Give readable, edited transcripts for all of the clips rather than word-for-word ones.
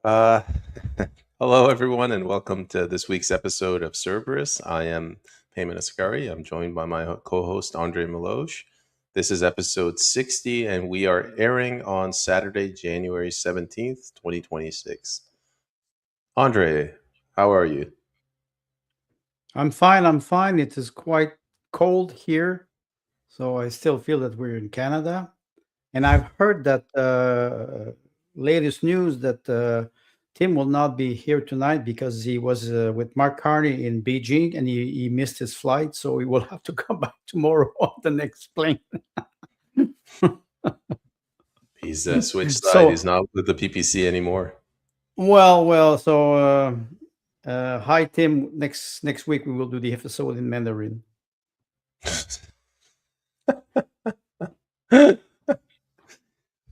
Uh, Hello, everyone, and welcome to this week's episode of Cerberus. I am Peyman Askari. I'm joined by my co-host André Meloche. This is episode 60, and we are airing on Saturday, January 17th, 2026. Andre, how are you? I'm fine. I'm fine. It is quite cold here, so I still feel that we're in Canada. And I've heard that latest news that Tim will not be here tonight because he was with Mark Carney in Beijing and he missed his flight, so he will have to come back tomorrow on the next plane. He's switched side. So, He's not with the PPC anymore. well. So, hi Tim. Next week we will do the episode in Mandarin.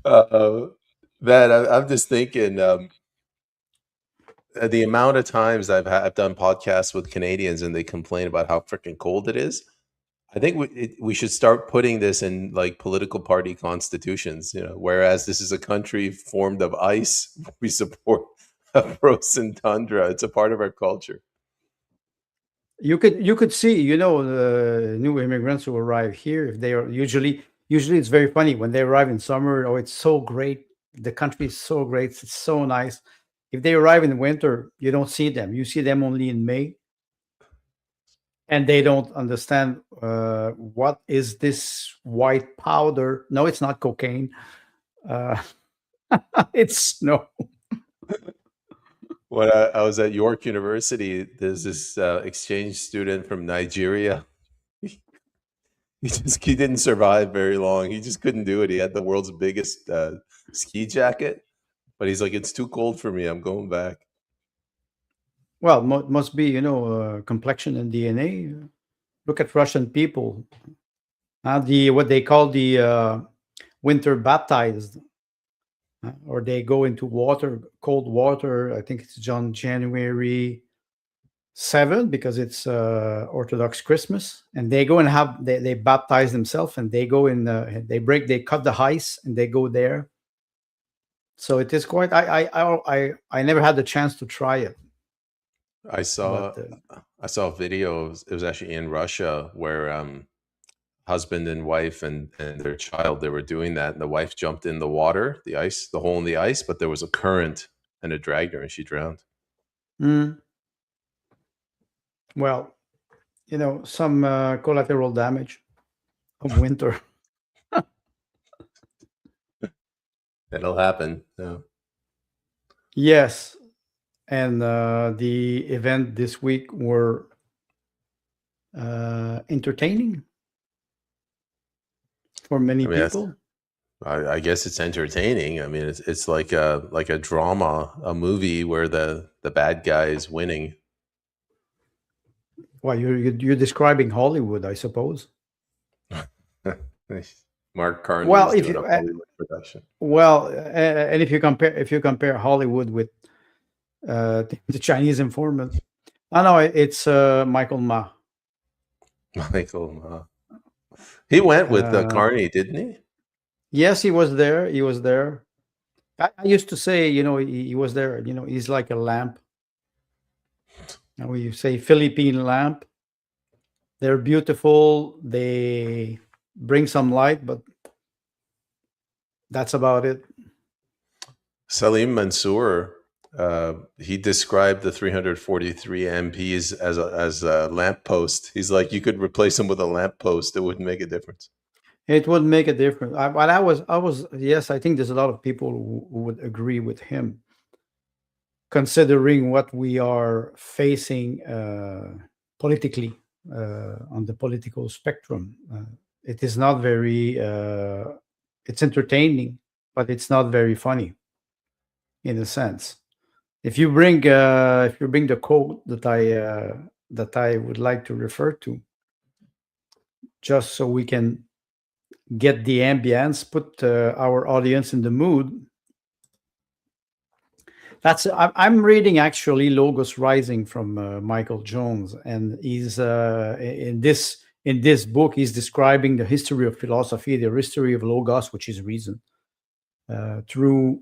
Uh, man, I'm just thinking. The amount of times I've done podcasts with Canadians and they complain about how freaking cold it is. I think we should start putting this in like political party constitutions. Whereas this is a country formed of ice, we support a frozen tundra. It's a part of our culture. You could see, the new immigrants who arrive here. If they are usually it's very funny when they arrive in summer. Oh, it's so great. The country is so great. It's so nice. If they arrive in winter, you don't see them. You see them only in May, and they don't understand what is this white powder. No, it's not cocaine. Uh, it's snow. When I was at York University, there's this exchange student from Nigeria. He didn't survive very long. He just couldn't do it. He had the world's biggest ski jacket, but he's like, it's too cold for me. I'm going back. Well, must be complexion and DNA. Look at Russian people. The what they call the winter baptized, or they go into water, cold water. I think it's January 7 because it's Orthodox Christmas, and they go and they baptize themselves, and they go in. They cut the ice and they go there. So it is quite. I never had the chance to try it, I but saw I saw a video. It was actually in Russia where husband and wife and their child, they were doing that, and the wife jumped in the water, the ice, the hole in the ice, but there was a current and it dragged her and she drowned. mm, well, some collateral damage of winter. That'll happen. Yeah. Yes, and the event this week were entertaining for many I mean, people. I guess it's entertaining. I mean, it's like a drama, a movie where the bad guy is winning. Well, you're describing Hollywood, I suppose. Mark Carney Well, is doing a Hollywood production. and if you compare Hollywood with the Chinese informant, I know it's Michael Ma. Michael, he went with Uh, Carney, didn't he? yes, he was there. He was there. I used to say, he was there. He's like a lamp. Now you say Philippine lamp. They're beautiful. They bring some light, but that's about it. Salim Mansour, he described the 343 MPs as a lamppost. He's like, you could replace them with a lamppost; it wouldn't make a difference. It would make a difference. But yes, I think there's a lot of people who would agree with him, considering what we are facing politically on the political spectrum. It is not very. It's entertaining, but it's not very funny, in a sense. If you bring the quote that I would like to refer to, just so we can get the ambience, put our audience in the mood. I'm reading actually Logos Rising from Michael Jones, and he's in this book he's describing the history of philosophy, the history of Logos, which is reason, through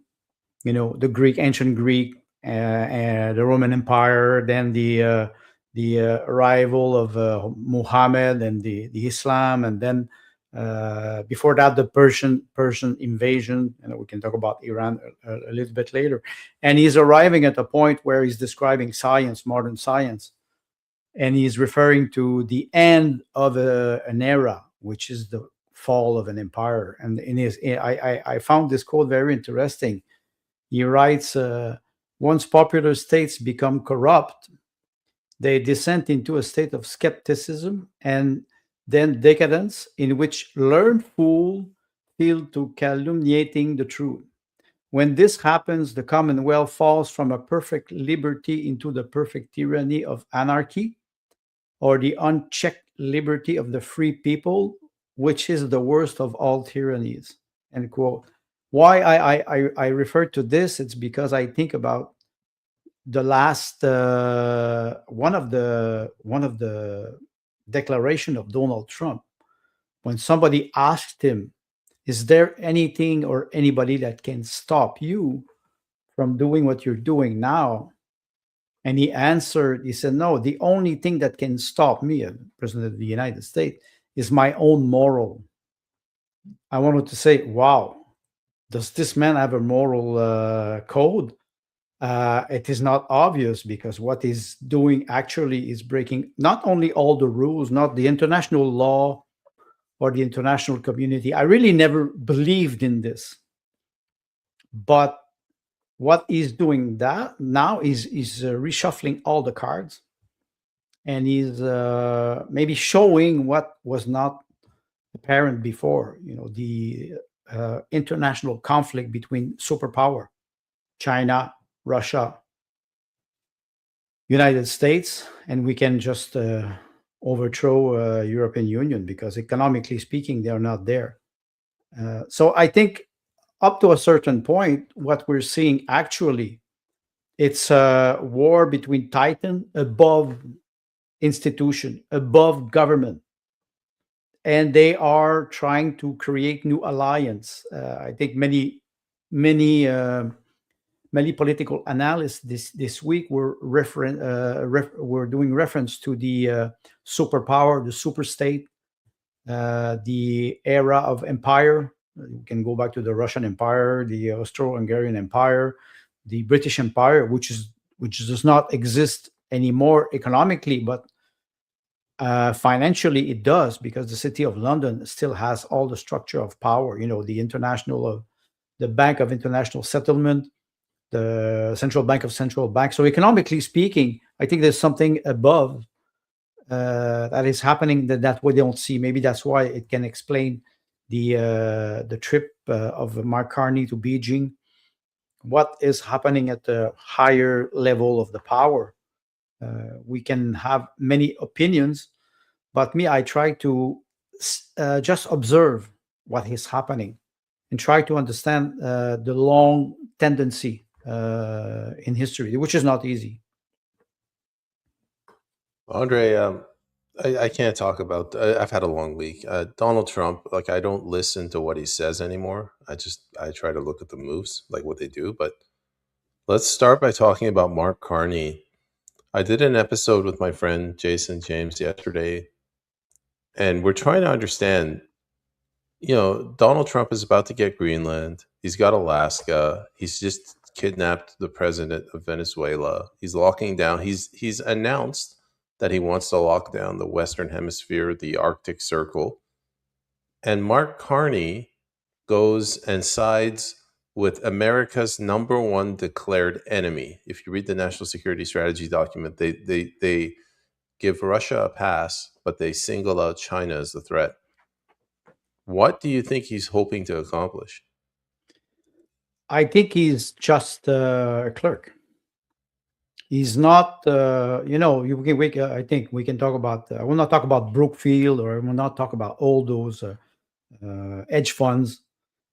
the ancient Greek and the Roman Empire, then the arrival of Muhammad and the Islam, and then before that the Persian invasion. And we can talk about Iran a little bit later. And he's arriving at a point where he's describing science, modern science, and he's referring to the end of an era, which is the fall of an empire. And I found this quote very interesting. He writes, "Once popular states become corrupt, they descend into a state of skepticism and then decadence, in which learned fools feel to calumniating the truth. When this happens, the Commonwealth falls from a perfect liberty into the perfect tyranny of anarchy, or the unchecked liberty of the free people, which is the worst of all tyrannies." End quote. Why I refer to this? It's because I think about the last one of the declaration of Donald Trump, when somebody asked him, "Is there anything or anybody that can stop you from doing what you're doing now?" And he answered, he said, "No, the only thing that can stop me, as President of the United States, is my own moral." I wanted to say, wow, does this man have a moral code? It is not obvious, because what he's doing actually is breaking not only all the rules, not the international law or the international community. I really never believed in this. But what he's doing that now is reshuffling all the cards, and he's maybe showing what was not apparent before. The international conflict between superpower, China, Russia, United States, and we can just overthrow European Union, because economically speaking, they're not there. So I think up to a certain point, what we're seeing actually, it's a war between titan above institution, above government, and they are trying to create new alliance. I think many political analysts this week were doing reference to the superpower, the super state, the era of empire. You can go back to the Russian Empire, the Austro-Hungarian Empire, the British Empire, which does not exist anymore economically, but financially it does, because the city of London still has all the structure of power. The Bank of International Settlement, the Central Bank of Central Bank. So economically speaking, I think there's something above that is happening that we don't see. Maybe that's why it can explain the trip of Mark Carney to Beijing. What is happening at the higher level of the power? We can have many opinions, but I try to just observe what is happening and try to understand the long tendency in history, which is not easy. Andre, I can't talk about. I've had a long week. Donald Trump, like, I don't listen to what he says anymore. I try to look at the moves, like what they do. But let's start by talking about Mark Carney. I did an episode with my friend Jason James yesterday, and we're trying to understand. Donald Trump is about to get Greenland. He's got Alaska. He's just kidnapped the president of Venezuela. He's locking down. He's announced that he wants to lock down the Western Hemisphere, the Arctic Circle. And Mark Carney goes and sides with America's number one declared enemy. If you read the National Security Strategy document, they give Russia a pass, but they single out China as the threat. What do you think he's hoping to accomplish? I think he's just a clerk. He's not, I think we can talk about, I will not talk about Brookfield, or I will not talk about all those hedge funds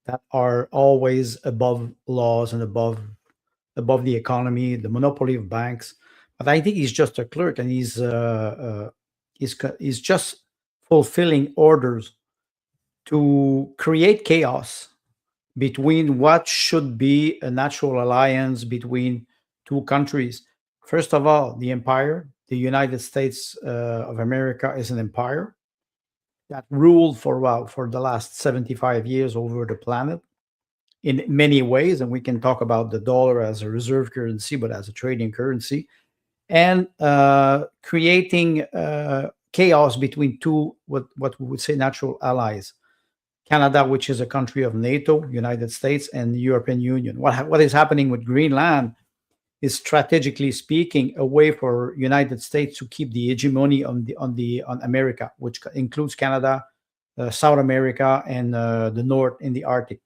that are always above laws and above the economy, the monopoly of banks. But I think he's just a clerk, and he's just fulfilling orders to create chaos between what should be a natural alliance between two countries. First of all, the empire, the United States of America is an empire that ruled for the last 75 years over the planet in many ways. And we can talk about the dollar as a reserve currency, but as a trading currency, and creating chaos between two, what we would say, natural allies. Canada, which is a country of NATO, United States, and the European Union. What is happening with Greenland is, strategically speaking, a way for United States to keep the hegemony on America, which includes Canada, South America, and the North in the Arctic.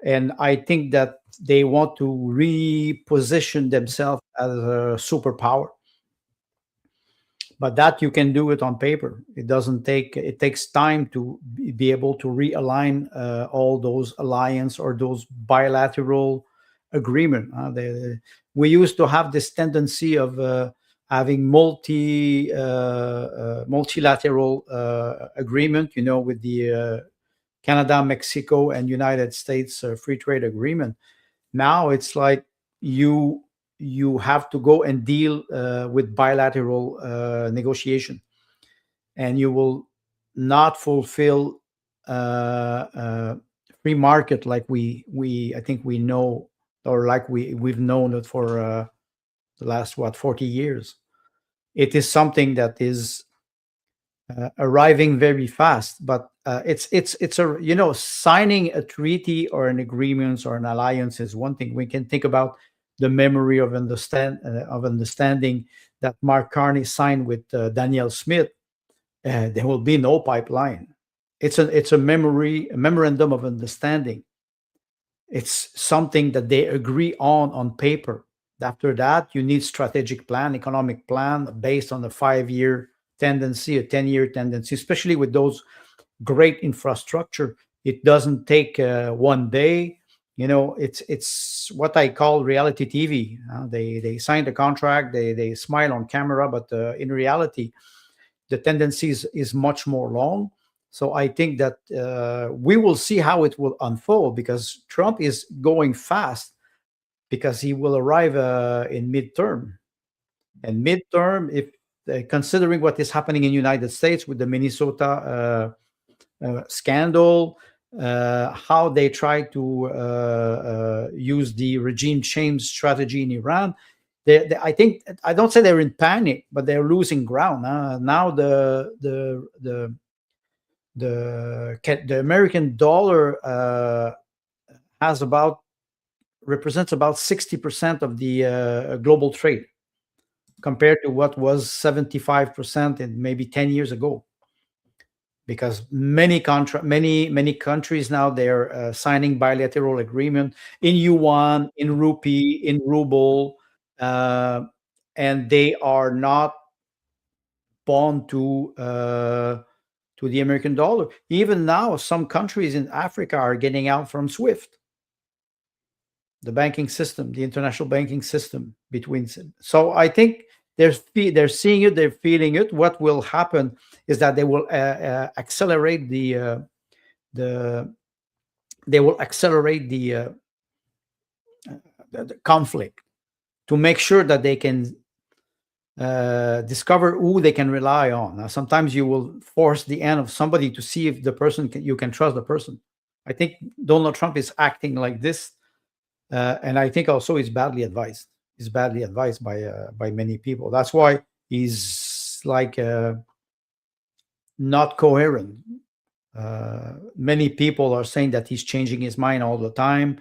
And I think that they want to reposition themselves as a superpower. But that you can do it on paper. It takes time to be able to realign all those alliance or those bilateral agreement. We used to have this tendency of having multilateral agreement, with the Canada, Mexico, and United States free trade agreement. Now it's like you have to go and deal with bilateral negotiation, and you will not fulfill free market like I think we know, or like we've known it for the last 40 years. It is something that is arriving very fast, but it's a signing a treaty or an agreement or an alliance is one thing. We can think about the memory of understanding that Mark Carney signed with Daniel Smith. There will be no pipeline. It's a memorandum of understanding. It's something that they agree on paper. After that, you need strategic plan, economic plan based on a 5-year tendency, a 10-year tendency, especially with those great infrastructure. It doesn't take one day. It's what I call reality TV. They sign the contract, they smile on camera, but in reality, the tendency is much more long. So I think that we will see how it will unfold, because Trump is going fast, because he will arrive in midterm. And midterm, if considering what is happening in the United States with the Minnesota scandal, how they try to use the regime change strategy in Iran, I think, I don't say they're in panic, but they're losing ground. Now the American dollar represents about 60% of the global trade, compared to what was 75% in maybe 10 years ago. Because many countries now, they're signing bilateral agreement in yuan, in rupee, in ruble, and they are not bound to the American dollar. Even now, some countries in Africa are getting out from SWIFT, the banking system, the international banking system between. So I think they're seeing it, they're feeling it. What will happen is that they will accelerate the conflict, to make sure that they can discover who they can rely on. Now, sometimes you will force the end of somebody to see if the person you can trust the person. I think Donald Trump is acting like this, and I think also he's badly advised. He's badly advised by many people. That's why he's like not coherent. Many people are saying that he's changing his mind all the time.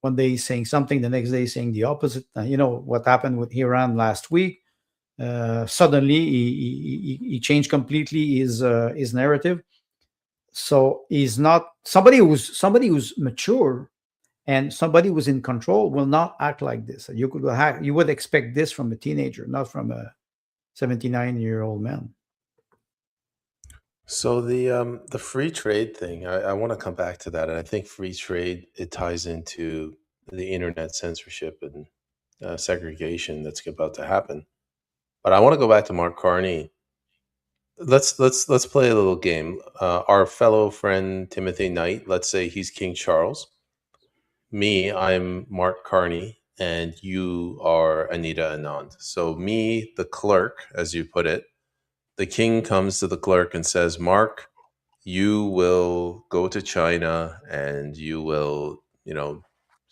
One day he's saying something, the next day he's saying the opposite. What happened with Iran last week? Suddenly he changed completely his narrative. So he's not somebody who's mature, and somebody who's in control will not act like this. You would expect this from a teenager, not from a 79-year-old man. So the free trade thing, I want to come back to that, and I think free trade, it ties into the internet censorship and segregation that's about to happen. But I want to go back to Mark Carney. Let's play a little game. Our fellow friend Timothy Knight, let's say he's King Charles. Me, I'm Mark Carney, and you are Anita Anand. So me, the clerk, as you put it, the king comes to the clerk and says, Mark, you will go to China and you will,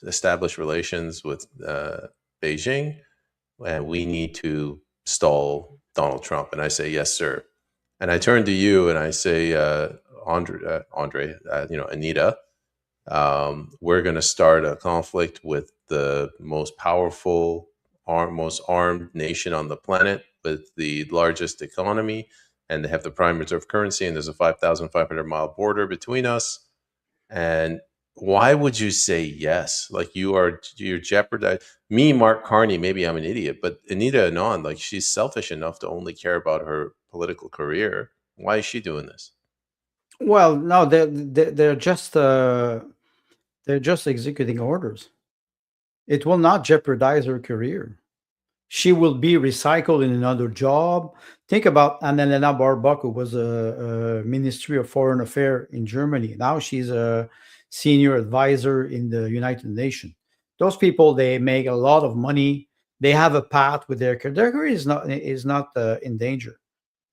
establish relations with Beijing, and we need to stall Donald Trump. And I say, yes, sir. And I turn to you and I say, Anita, we're going to start a conflict with the most powerful, most armed nation on the planet with the largest economy, and they have the prime reserve currency, and there's a 5,500-mile border between us. And why would you say yes? Like you're jeopardizing me, Mark Carney. Maybe I'm an idiot, but Anita Anand, like she's selfish enough to only care about her political career. Why is she doing this? Well, no, they're just executing orders. It will not jeopardize her career. She will be recycled in another job. Think about Annalena Baerbock, who was a Ministry of Foreign Affairs in Germany. Now she's a senior advisor in the United Nations. Those people, they make a lot of money. They have a path with their career. Their career is not in danger.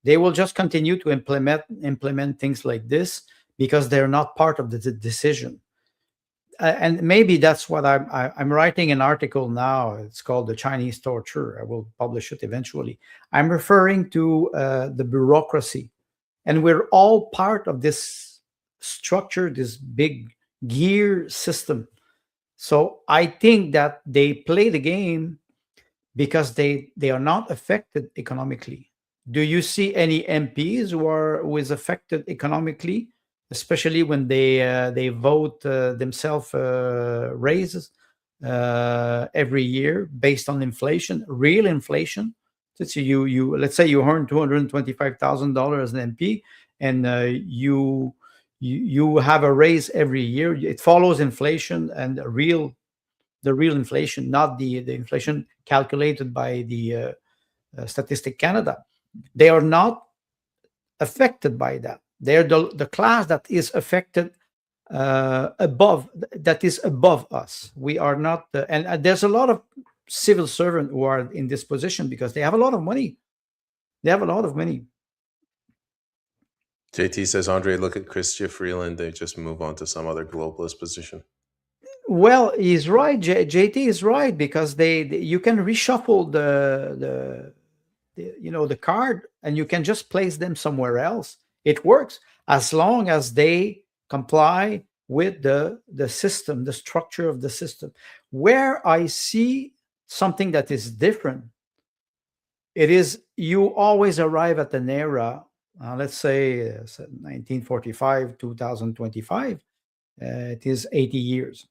They will just continue to implement things like this because they're not part of the decision. And maybe that's what I'm writing an article now. It's called The Chinese Torture. I will publish it eventually. I'm referring to the bureaucracy, and we're all part of this structure, this big gear system. So I think that they play the game because they are not affected economically. Do you see any MPs who is affected economically, especially when they vote themselves raises every year based on inflation, real inflation? So let's say you earn $225,000 as an MP, and you have a raise every year. It follows inflation and the real inflation, not the inflation calculated by the Statistic Canada. They are not affected by that. They're the class that is affected that is above us. We are not, and there's a lot of civil servants who are in this position because they have a lot of money. They have a lot of money. JT says, Andre, look at Chrystia Freeland. They just move on to some other globalist position. Well, he's right. JT is right because you can reshuffle the card and you can just place them somewhere else. It works as long as they comply with the system, the structure of the system. Where I see something that is different, it is you always arrive at an era, let's say 1945, 2025, it is 80 years.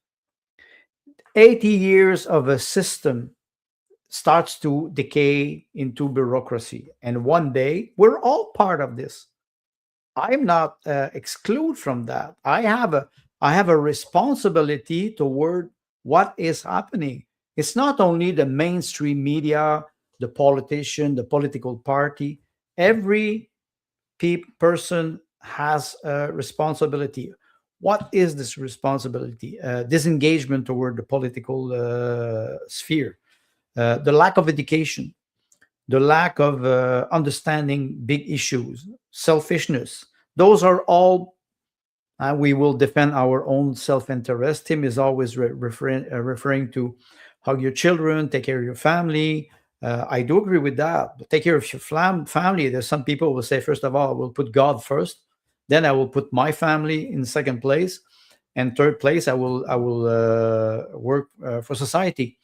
80 years of a system starts to decay into bureaucracy. And one day, we're all part of this. I'm not excluded from that. I have a responsibility toward what is happening. It's not only the mainstream media, the politician, the political party. Every person has a responsibility. What is this responsibility? Disengagement toward the political sphere, the lack of education, the lack of understanding big issues, selfishness. Those are all. We will defend our own self-interest. Tim is always referring to hug your children, take care of your family. I do agree with that. But take care of your family. There's some people who will say, first of all, I will put God first, then I will put my family in second place, and third place, I will work for society.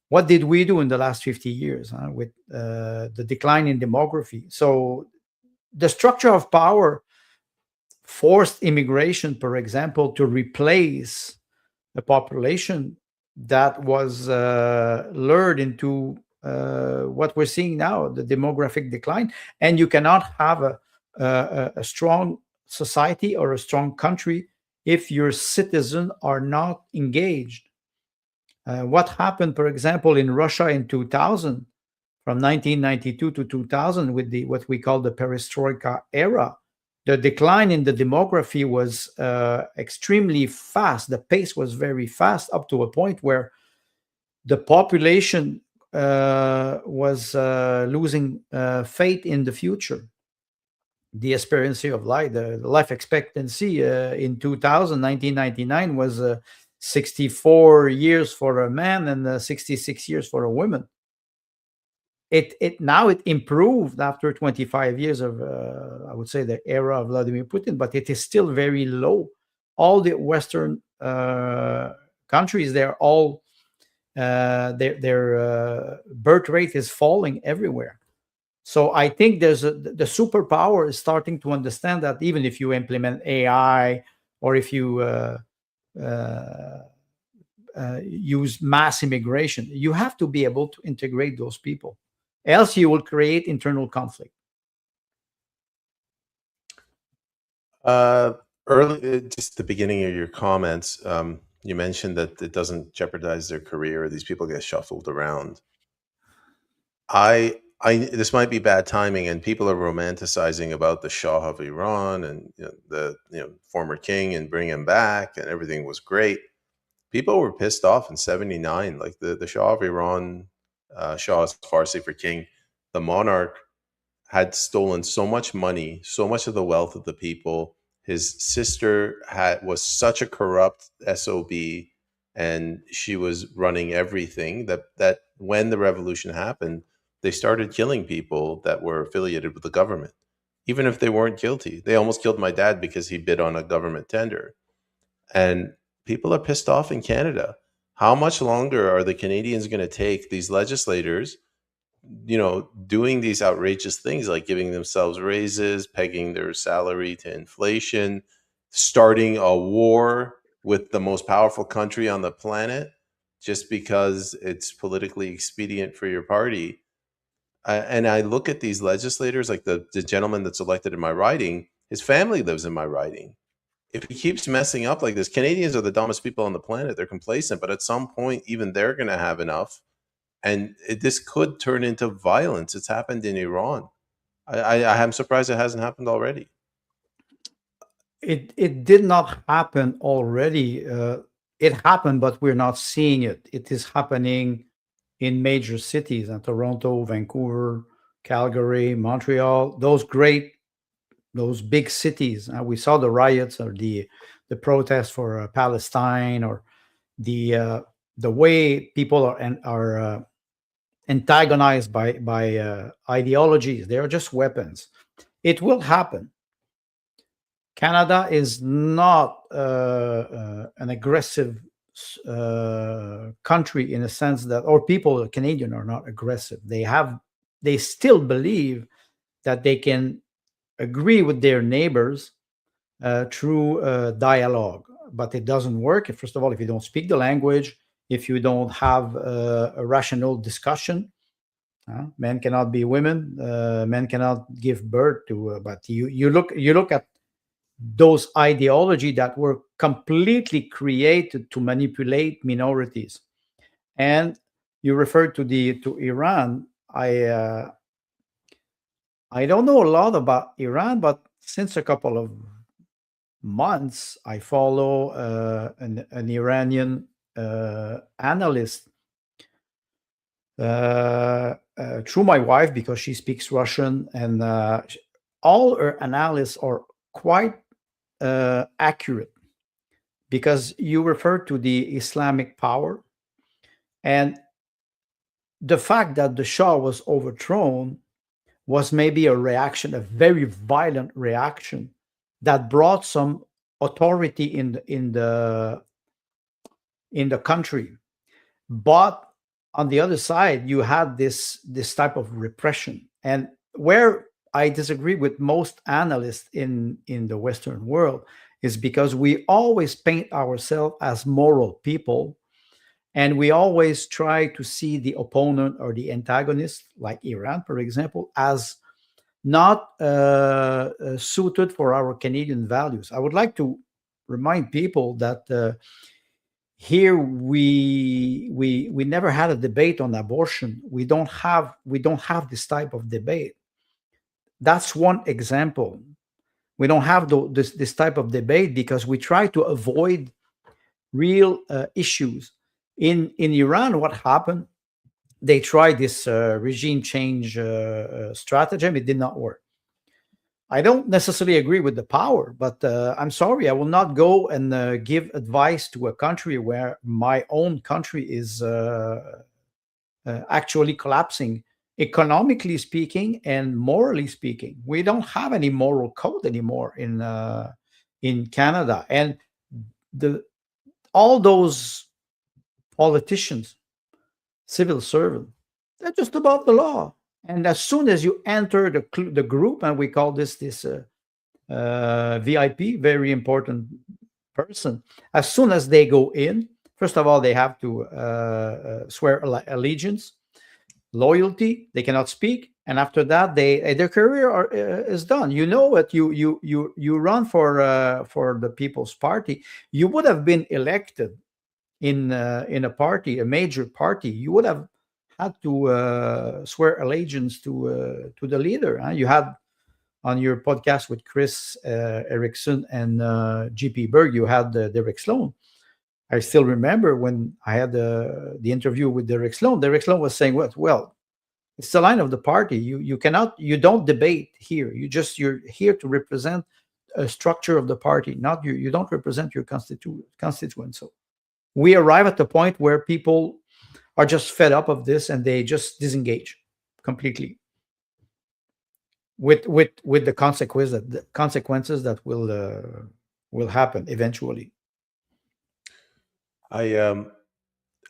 What did we do in the last 50 years with the decline in demography? So the structure of power forced immigration, for example, to replace a population that was lured into what we're seeing now, the demographic decline. And you cannot have a strong society or a strong country if your citizens are not engaged. What happened, for example, in Russia in 2000, from 1992 to 2000, with what we call the perestroika era, the decline in the demography was extremely fast. The pace was very fast, up to a point where the population was losing faith in the future. The expectancy of life, the life expectancy in 2000, 1999 was 64 years for a man and 66 years for a woman. It now it improved after 25 years of I would say the era of Vladimir Putin, but it is still very low. All the Western countries, they're all their birth rate is falling everywhere. So I think the superpower is starting to understand that even if you implement AI or if you use mass immigration, you have to be able to integrate those people. Else you will create internal conflict. Uh, Early, just the beginning of your comments, you mentioned that it doesn't jeopardize their career. These people get shuffled around. This might be bad timing, and people are romanticizing about the Shah of Iran and the former king and bring him back, and everything was great. People were pissed off in '79, like the Shah of Iran, Shah is Farsi for king. The monarch had stolen so much money, so much of the wealth of the people. His sister was such a corrupt SOB, and she was running everything that when the revolution happened, they started killing people that were affiliated with the government, even if they weren't guilty. They almost killed my dad because he bid on a government tender. And people are pissed off in Canada. How much longer are the Canadians going to take these legislators doing these outrageous things like giving themselves raises, pegging their salary to inflation, starting a war with the most powerful country on the planet just because it's politically expedient for your party? And I look at these legislators, like the gentleman that's elected in my riding, his family lives in my riding. If he keeps messing up like this, Canadians are the dumbest people on the planet. They're complacent, but at some point, even they're going to have enough, and this could turn into violence. It's happened in Iran. I'm surprised it hasn't happened already. It did not happen already. It happened, but we're not seeing it. It is happening in major cities, in Toronto, Vancouver, Calgary, Montreal. Those big cities. We saw the riots or the protests for Palestine, or the way people are antagonized by ideologies. They are just weapons. It will happen. Canada is not an aggressive country in a sense that, or people, Canadian are not aggressive. They still believe that they can agree with their neighbors through dialogue, but it doesn't work. First of all, if you don't speak the language, if you don't have a rational discussion, men cannot be women, men cannot give birth to. But you look at those ideology that were completely created to manipulate minorities. And you referred to Iran. I don't know a lot about Iran, but since a couple of months, I follow an Iranian analyst through my wife, because she speaks Russian, and all her analysts are quite accurate, because you refer to the Islamic power, and the fact that the Shah was overthrown was maybe a reaction, a very violent reaction that brought some authority in the country. But on the other side, you had this type of repression, and where I disagree with most analysts in the Western world is because we always paint ourselves as moral people, and we always try to see the opponent or the antagonist, like Iran, for example, as not suited for our Canadian values. I would like to remind people that here we never had a debate on abortion. We don't have this type of debate. That's one example. We don't have this type of debate because we try to avoid real issues. In Iran, what happened? They tried this regime change stratagem. It did not work. I don't necessarily agree with the power, but I'm sorry, I will not go and give advice to a country where my own country is actually collapsing, economically speaking and morally speaking. We don't have any moral code anymore in Canada, and the all those politicians, civil servants, they're just above the law. And as soon as you enter the group, and we call this VIP, very important person. As soon as they go in, first of all, they have to swear allegiance, loyalty. They cannot speak, and after that, their career is done. You know what? You run for the People's Party. You would have been elected in a party, a major party. You would have had to swear allegiance to the leader. Huh? You had on your podcast with Chris Erickson and GP Berg, you had Derek Sloan. I still remember when I had the interview with Derek Sloan. Derek Sloan was saying, "What? Well, it's the line of the party. You don't debate here. You're here to represent a structure of the party, not you. You don't represent your constituents." So we arrive at the point where people are just fed up of this and they just disengage completely with the consequences that will happen eventually. I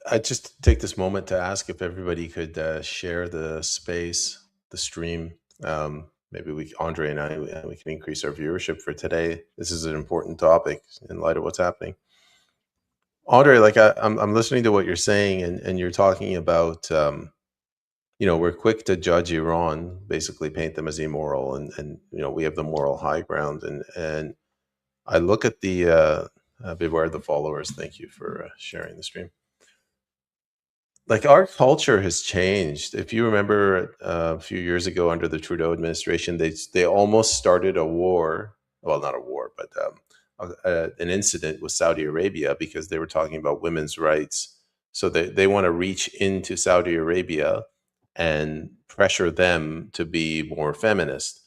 I just take this moment to ask if everybody could share the space, the stream. Maybe Andre and I, we can increase our viewership for today. This is an important topic in light of what's happening. Andre, like I'm listening to what you're saying, and you're talking about, we're quick to judge Iran, basically paint them as immoral, and we have the moral high ground, and I look at the beware the followers. Thank you for sharing the stream. Like our culture has changed. If you remember a few years ago under the Trudeau administration, they almost started a war. Well, not a war, but an incident with Saudi Arabia because they were talking about women's rights. So they want to reach into Saudi Arabia and pressure them to be more feminist.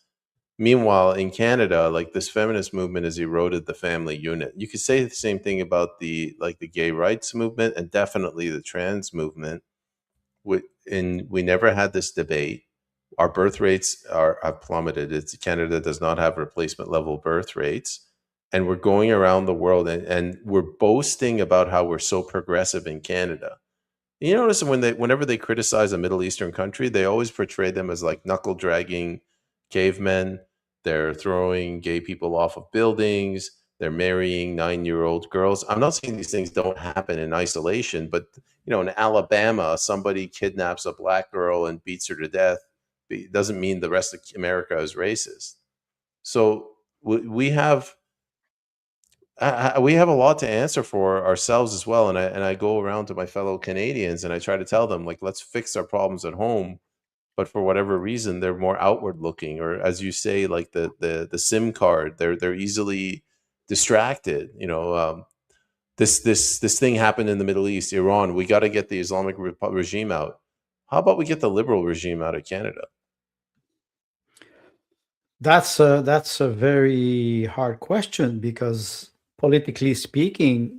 Meanwhile, in Canada, like this feminist movement has eroded the family unit. You could say the same thing about the gay rights movement and definitely the trans movement. We never had this debate. Our birth rates have plummeted. Canada does not have replacement level birth rates, and we're going around the world and we're boasting about how we're so progressive in Canada. You notice whenever they criticize a Middle Eastern country, they always portray them as like knuckle dragging cavemen. They're throwing gay people off of buildings. They're marrying 9-year-old girls. I'm not saying these things don't happen in isolation, but in Alabama, somebody kidnaps a black girl and beats her to death. It doesn't mean the rest of America is racist. So we have we have a lot to answer for ourselves as well, and I go around to my fellow Canadians and I try to tell them, like, let's fix our problems at home. But for whatever reason, they're more outward looking, or as you say, like the SIM card, they're easily distracted. This thing happened in the Middle East, Iran. We got to get the Islamic regime out. How about we get the liberal regime out of Canada? That's a very hard question because politically speaking,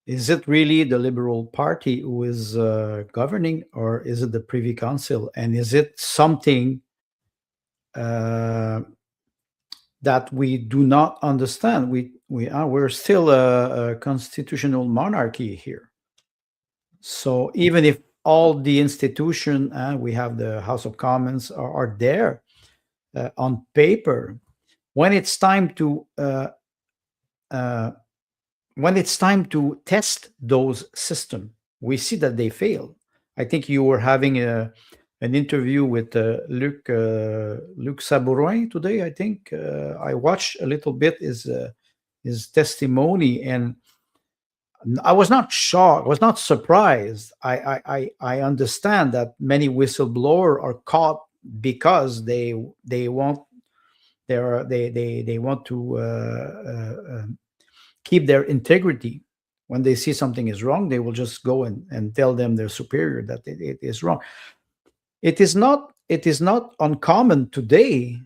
is it really the Liberal Party who is governing, or is it the Privy Council? And is it something uh, that we do not understand? We're still a constitutional monarchy here. So even if all the institution, we have the House of Commons are there on paper, when it's time to uh, test those systems, we see that they fail. I think you were having an interview with Luc Sabourin today. I think I watched a little bit his testimony, and I was not shocked. I was not surprised. I understand that many whistleblowers are caught because they want they want to keep their integrity. When they see something is wrong, they will just go and tell them their superior that it is wrong. It is not uncommon today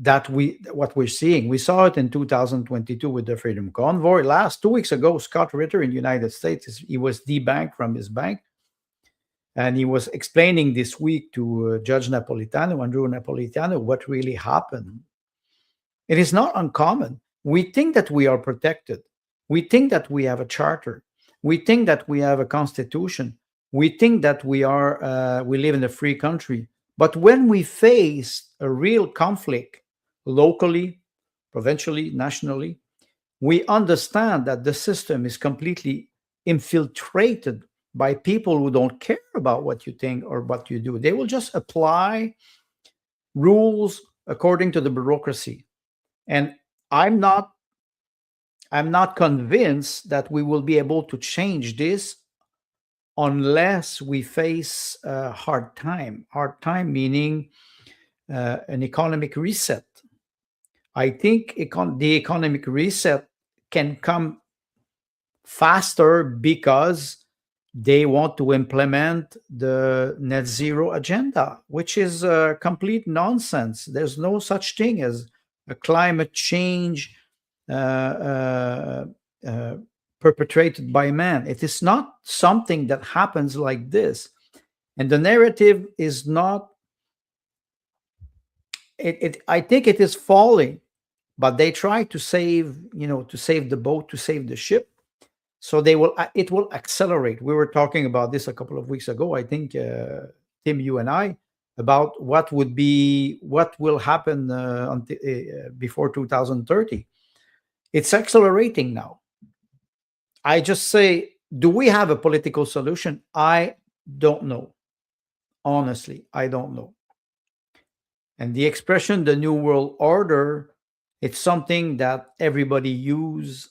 that what we're seeing. We saw it in 2022 with the Freedom Convoy. Last 2 weeks ago, Scott Ritter in the United States, he was debanked from his bank, and he was explaining this week to Judge Napolitano, Andrew Napolitano, what really happened. It is not uncommon. We think that we are protected. We think that we have a charter. We think that we have a constitution. We think that we live in a free country. But when we face a real conflict locally, provincially, nationally, we understand that the system is completely infiltrated by people who don't care about what you think or what you do. They will just apply rules according to the bureaucracy. And I'm not I'm not convinced that we will be able to change this unless we face a hard time. Hard time meaning an economic reset. I think the economic reset can come faster because they want to implement the net zero agenda, which is complete nonsense. There's no such thing as a climate change uh, uh, uh, perpetrated by man. It is not something that happens like this. And the narrative is not, I think it is falling, but they try to save, to save the boat, to save the ship. So it will accelerate. We were talking about this a couple of weeks ago, I think, Tim, you and I, about what will happen before 2030. It's accelerating now. I just say, do we have a political solution? I don't know. Honestly, I don't know. And the expression, the New World Order, it's something that everybody use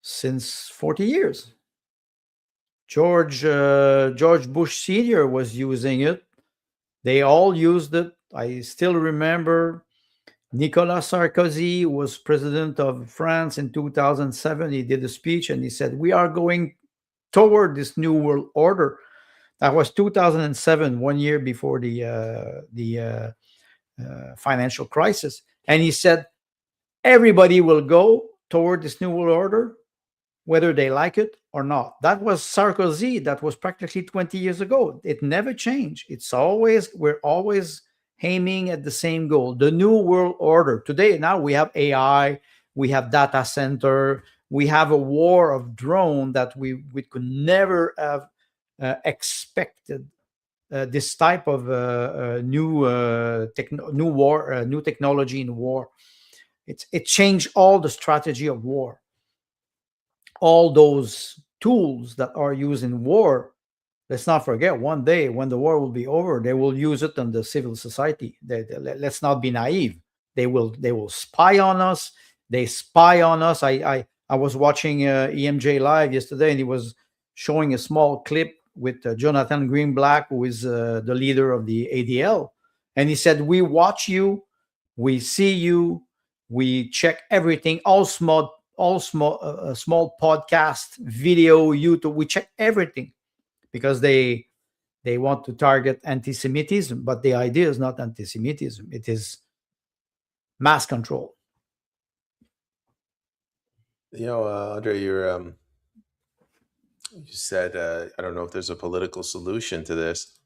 since 40 years. George Bush Sr. was using it. They all used it. I still remember Nicolas Sarkozy was president of France in 2007. He did a speech and he said, "We are going toward this new world order." That was 2007, 1 year before the financial crisis. And he said, everybody will go toward this new world order, whether they like it or not. That was Sarkozy. That was practically 20 years ago. It never changed. We're always aiming at the same goal, the new world order. Today, now we have AI, we have data center, we have a war of drone that we could never have expected. This type of new technology in war. It changed all the strategy of war. All those tools that are used in war, let's not forget, one day when the war will be over, they will use it on the civil society. Let's not be naive. They will spy on us. They spy on us. I was watching EMJ Live yesterday, and he was showing a small clip with Jonathan Greenblatt, who is the leader of the ADL. And he said, "We watch you, we see you, we check everything, all small podcast, video, YouTube. We check everything because they want to target anti-Semitism, but the idea is not anti-Semitism. It is mass control." Andre, you said, I don't know if there's a political solution to this.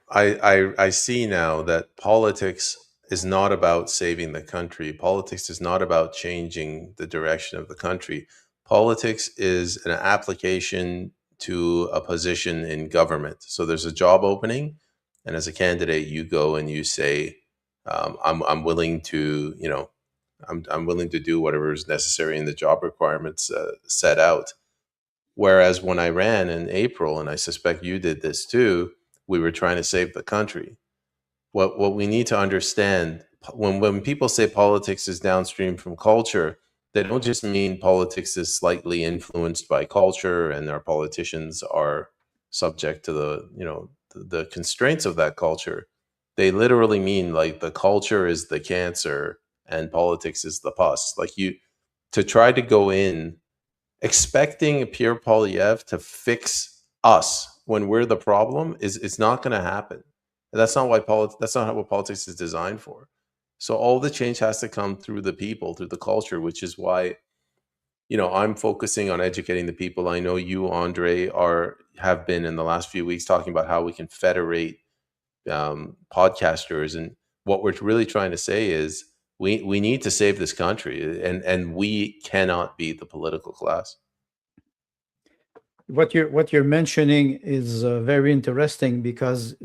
I see now that politics is not about saving the country. Politics is not about changing the direction of the country. Politics is an application to a position in government. So there's a job opening, and as a candidate, you go and you say, I'm willing to, I'm willing to do whatever is necessary in the job requirements set out. Whereas when I ran in April, and I suspect you did this too, we were trying to save the country. What we need to understand, when people say politics is downstream from culture, they don't just mean politics is slightly influenced by culture and our politicians are subject to the constraints of that culture. They literally mean like the culture is the cancer and politics is the pus. Like, to try to go in expecting Pierre Polyev to fix us when we're the problem is it's not going to happen. That's not why that's not what politics is designed for. So all the change has to come through the people, through the culture, which is why I'm focusing on educating the people. I know you, Andre, have been in the last few weeks talking about how we can federate podcasters, and what we're really trying to say is we need to save this country, and we cannot be the political class. What you're mentioning is very interesting, because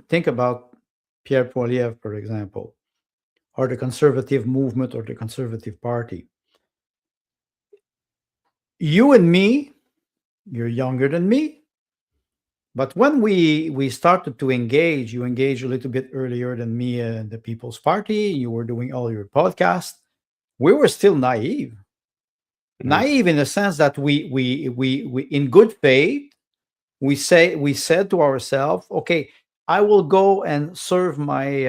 think about Pierre Poilievre, for example, or the conservative movement or the conservative party. You and me, you're younger than me, but when we started to engage, you engaged a little bit earlier than me in the People's Party. You were doing all your podcasts. We were still naive. Mhm. Naive in the sense that we in good faith, we said to ourselves, okay, I will go and serve my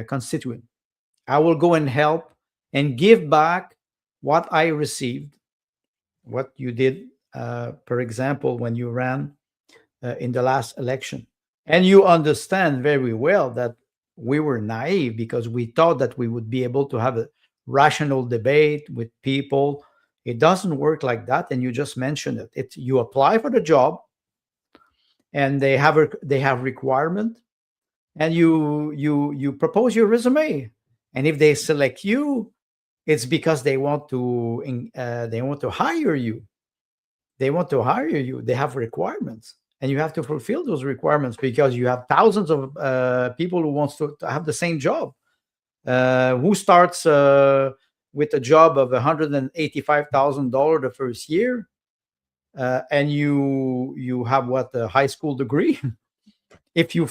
constituent. I will go and help and give back what I received, what you did, for example, when you ran in the last election. And you understand very well that we were naive, because we thought that we would be able to have a rational debate with people. It doesn't work like that. And you just mentioned it. You apply for the job, and they have requirement, and you propose your resume, and if they select you, it's because they want to hire you. They have requirements, and you have to fulfill those requirements, because you have thousands of people who wants to have the same job, who starts with a job of $185,000 the first year, and you have what, a high school degree. If you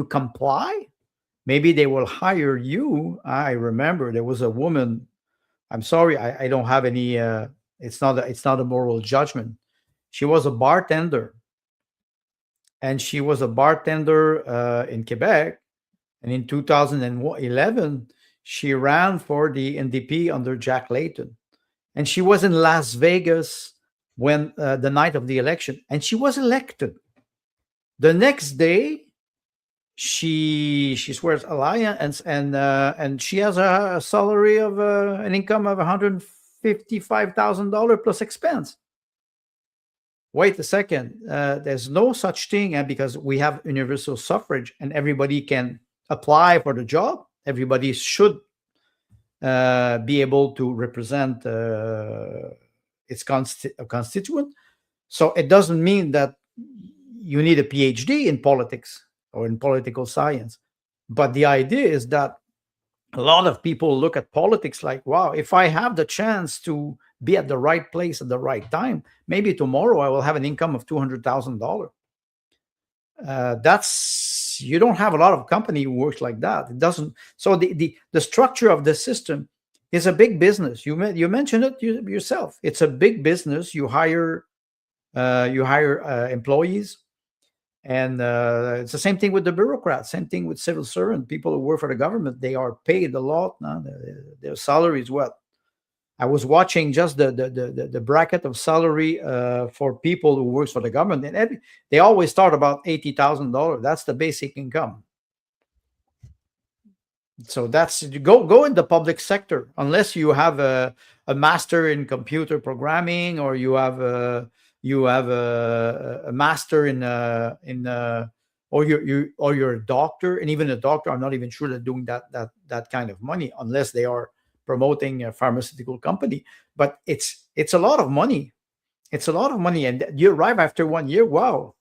comply, maybe they will hire you. I remember there was a woman. I'm sorry, I don't have any. It's not a moral judgment. She was a bartender, and she was a bartender in Quebec. And in 2011, she ran for the NDP under Jack Layton, and she was in Las Vegas when the night of the election, and she was elected. The next day, she swears alliance, and she has a salary of an income of $155,000 plus expense. Wait a second, there's no such thing, because we have universal suffrage and everybody can apply for the job. Everybody should be able to represent its constituent. So it doesn't mean that you need a PhD in politics or in political science. But the idea is that a lot of people look at politics like, wow, if I have the chance to be at the right place at the right time, maybe tomorrow I will have an income of $200,000. That's You don't have a lot of company who works like that. It doesn't. So the structure of the system is a big business. You mentioned it yourself. It's a big business. You hire employees, and it's the same thing with the bureaucrats. Same thing with civil servant people who work for the government. They are paid a lot. No? Their salary is what. I was watching just the bracket of salary for people who works for the government, and they always start about $80,000. That's the basic income. So that's go in the public sector, unless you have a master in computer programming, or you have a master or you're a doctor. And even a doctor, I'm not even sure they're doing that kind of money, unless they are promoting a pharmaceutical company. But it's a lot of money. It's a lot of money, and you arrive after 1 year. Wow,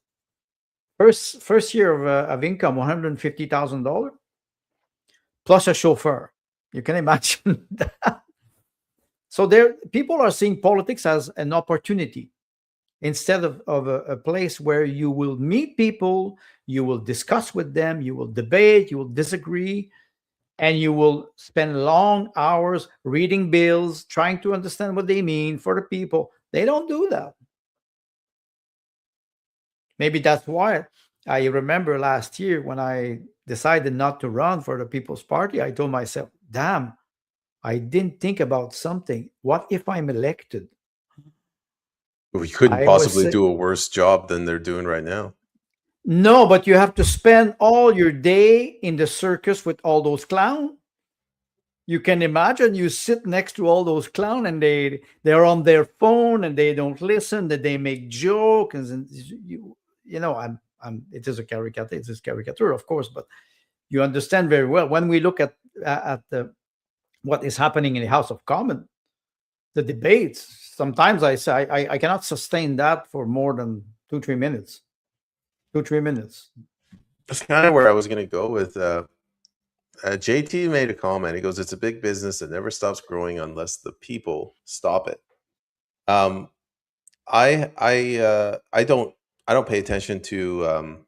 first year of income, $150,000 plus a chauffeur. You can imagine that. So there, people are seeing politics as an opportunity, instead of a place where you will meet people, you will discuss with them, you will debate, you will disagree, and you will spend long hours reading bills, trying to understand what they mean for the people. They don't do that. Maybe that's why I remember last year when I decided not to run for the People's Party, I told myself, damn, I didn't think about something. What if I'm elected? We couldn't I was possibly say, do a worse job than they're doing right now. no, but you have to spend all your day in the circus with all those clowns. You can imagine you sit next to all those clowns and they're on their phone and they don't listen, that they make jokes, and I'm it is a caricature, it is caricature, of course, but you understand very well when we look at the what is happening in the House of Commons, the debates. Sometimes I say I cannot sustain that for more than 2 3 minutes. 2 3 minutes. That's kind of where I was going to go with. JT made a comment. He goes, "It's a big business that never stops growing unless the people stop it." Um, I don't pay attention to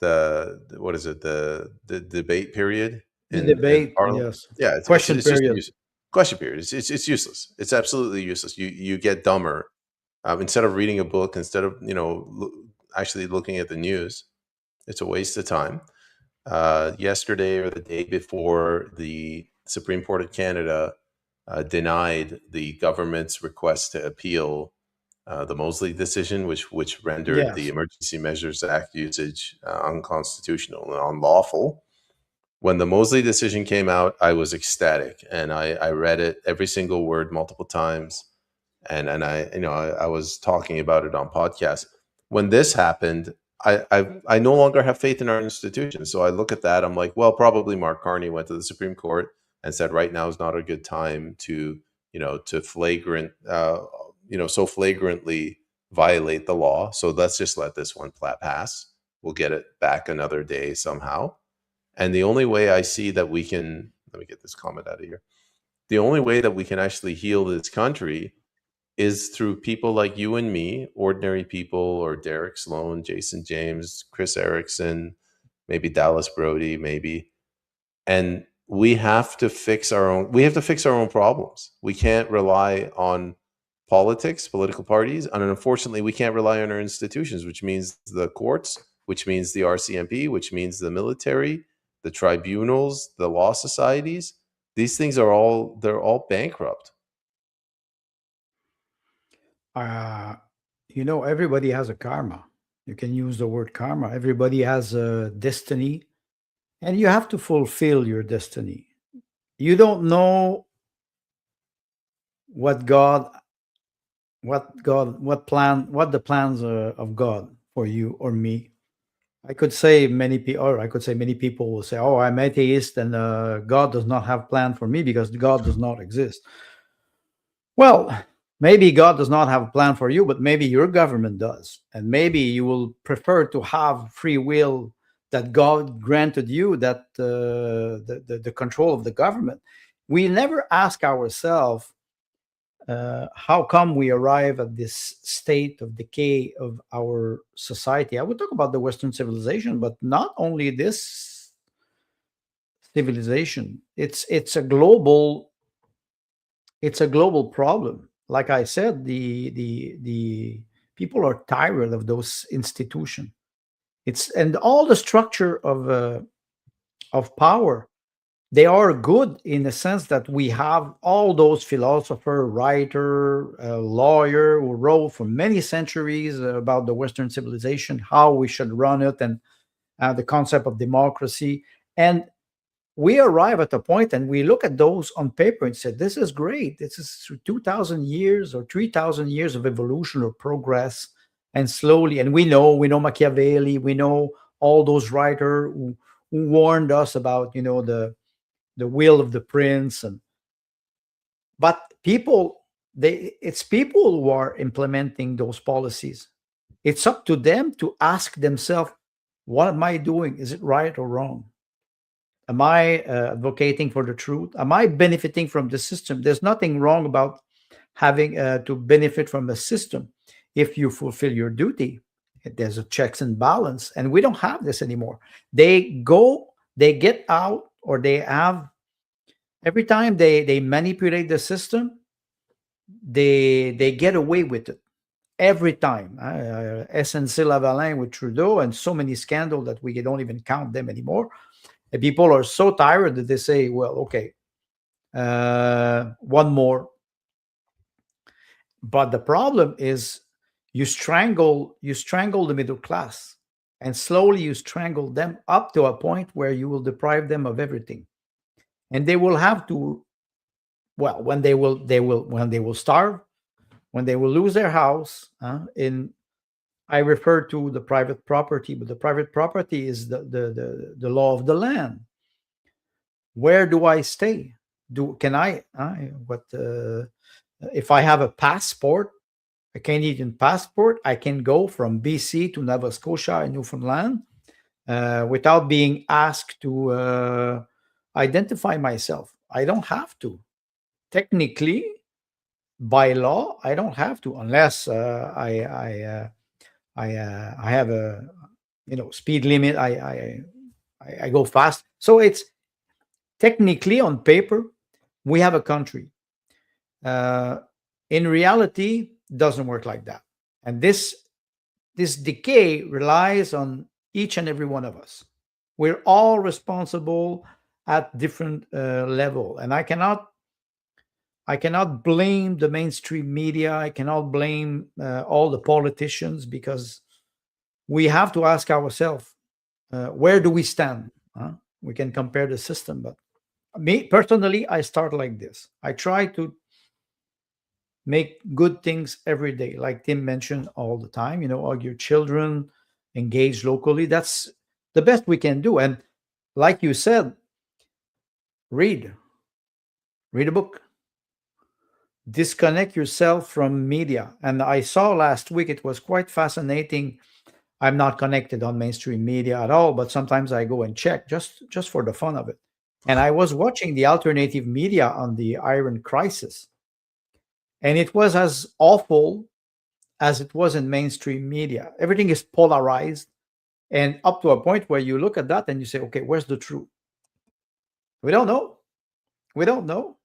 the what is it, the debate period The in debate, Parliament. yes. Yeah, Question it's just period. useless. Question period. It's useless. It's absolutely useless. You get dumber instead of reading a book, instead of actually looking at the news. It's a waste of time. Yesterday or the day before, the Supreme Court of Canada denied the government's request to appeal the Mosley decision, which rendered the Yes. Emergency Measures Act usage unconstitutional and unlawful. When the Mosley decision came out, I was ecstatic, and I read it every single word multiple times, and I was talking about it on podcasts. When this happened, I no longer have faith in our institutions. So I look at that, I'm like, well, probably Mark Carney went to the Supreme Court and said right now is not a good time to so flagrantly violate the law. So let's just let this one pass. We'll get it back another day somehow. And the only way I see that we can, let me get this comment out of here. The only way that we can actually heal this country is through people like you and me, ordinary people, or Derek Sloan, Jason James, Chris Erickson, maybe Dallas Brody, maybe. And we have to fix our own problems. We can't rely on political parties, and unfortunately we can't rely on our institutions, which means the courts, which means the RCMP, which means the military, the tribunals, the law societies. These things they're all bankrupt. uh, everybody has a karma. You can use the word karma. Everybody has a destiny, and you have to fulfill your destiny. You don't know what God, what the plans of God for you or me. I could say many people, or I could say many people will say, "Oh, I'm atheist, and God does not have plan for me because God does not exist." Well, maybe God does not have a plan for you, but maybe your government does. And maybe you will prefer to have free will that God granted you, that the control of the government. We never ask ourselves, how come we arrive at this state of decay of our society? I would talk about the Western civilization, but not only this civilization. It's a global problem. Like I said, the people are tired of those institutions. It's and all the structure of power. They are good in the sense that we have all those philosopher, writer, lawyer who wrote for many centuries about the Western civilization, how we should run it, and the concept of democracy. And we arrive at a point and we look at those on paper and say, this is great. This is 2,000 years or 3,000 years of evolution or progress. And slowly, and we know Machiavelli, we know all those writers who warned us about, the will of the prince. But it's people who are implementing those policies. It's up to them to ask themselves, what am I doing? Is it right or wrong? Am I advocating for the truth? Am I benefiting from the system? There's nothing wrong about having to benefit from a system if you fulfill your duty. There's a checks and balance, and we don't have this anymore. They get out, or they have, every time they manipulate the system, they get away with it every time. SNC Lavalin with Trudeau, and so many scandals that we don't even count them anymore. And people are so tired that they say, well, okay, one more. But the problem is you strangle the middle class, and slowly you strangle them up to a point where you will deprive them of everything, and they will have to, well, when they will starve, when they will lose their house, in I refer to the private property, but the private property is the law of the land. Where do I stay? Do can I what if I have a passport, a Canadian passport, I can go from BC to Nova Scotia and Newfoundland without being asked to identify myself. I don't have to. Technically, by law, I don't have to, unless I have a speed limit. I go fast. So it's technically on paper we have a country. Uh, in reality, doesn't work like that. And this decay relies on each and every one of us. We're all responsible at different level, and I cannot blame the mainstream media. I cannot blame all the politicians, because we have to ask ourselves, where do we stand? We can compare the system, but me personally, I start like this. I try to make good things every day, like Tim mentioned all the time. Hug your children, engage locally. That's the best we can do. And like you said, read, read a book, disconnect yourself from media. And I saw last week, it was quite fascinating. I'm not connected on mainstream media at all, but sometimes I go and check just for the fun of it. And I was watching the alternative media on the Iran crisis, and it was as awful as it was in mainstream media. Everything is polarized, and up to a point where you look at that and you say, okay, where's the truth? We don't know. We don't know.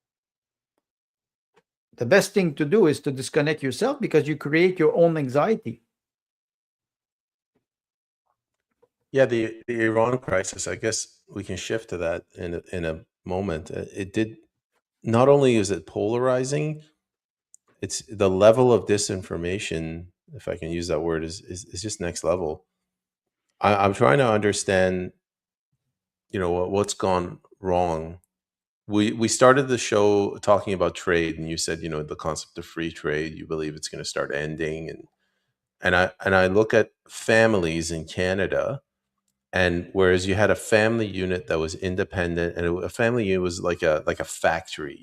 The best thing to do is to disconnect yourself, because you create your own anxiety. Yeah, the Iran crisis, I guess we can shift to that in a moment. It did not only is it polarizing, it's the level of disinformation, if I can use that word, is just next level. I'm trying to understand, what's gone wrong. We started the show talking about trade, and you said, the concept of free trade, you believe it's going to start ending, and I look at families in Canada. And whereas you had a family unit that was independent, and a family unit was like a factory,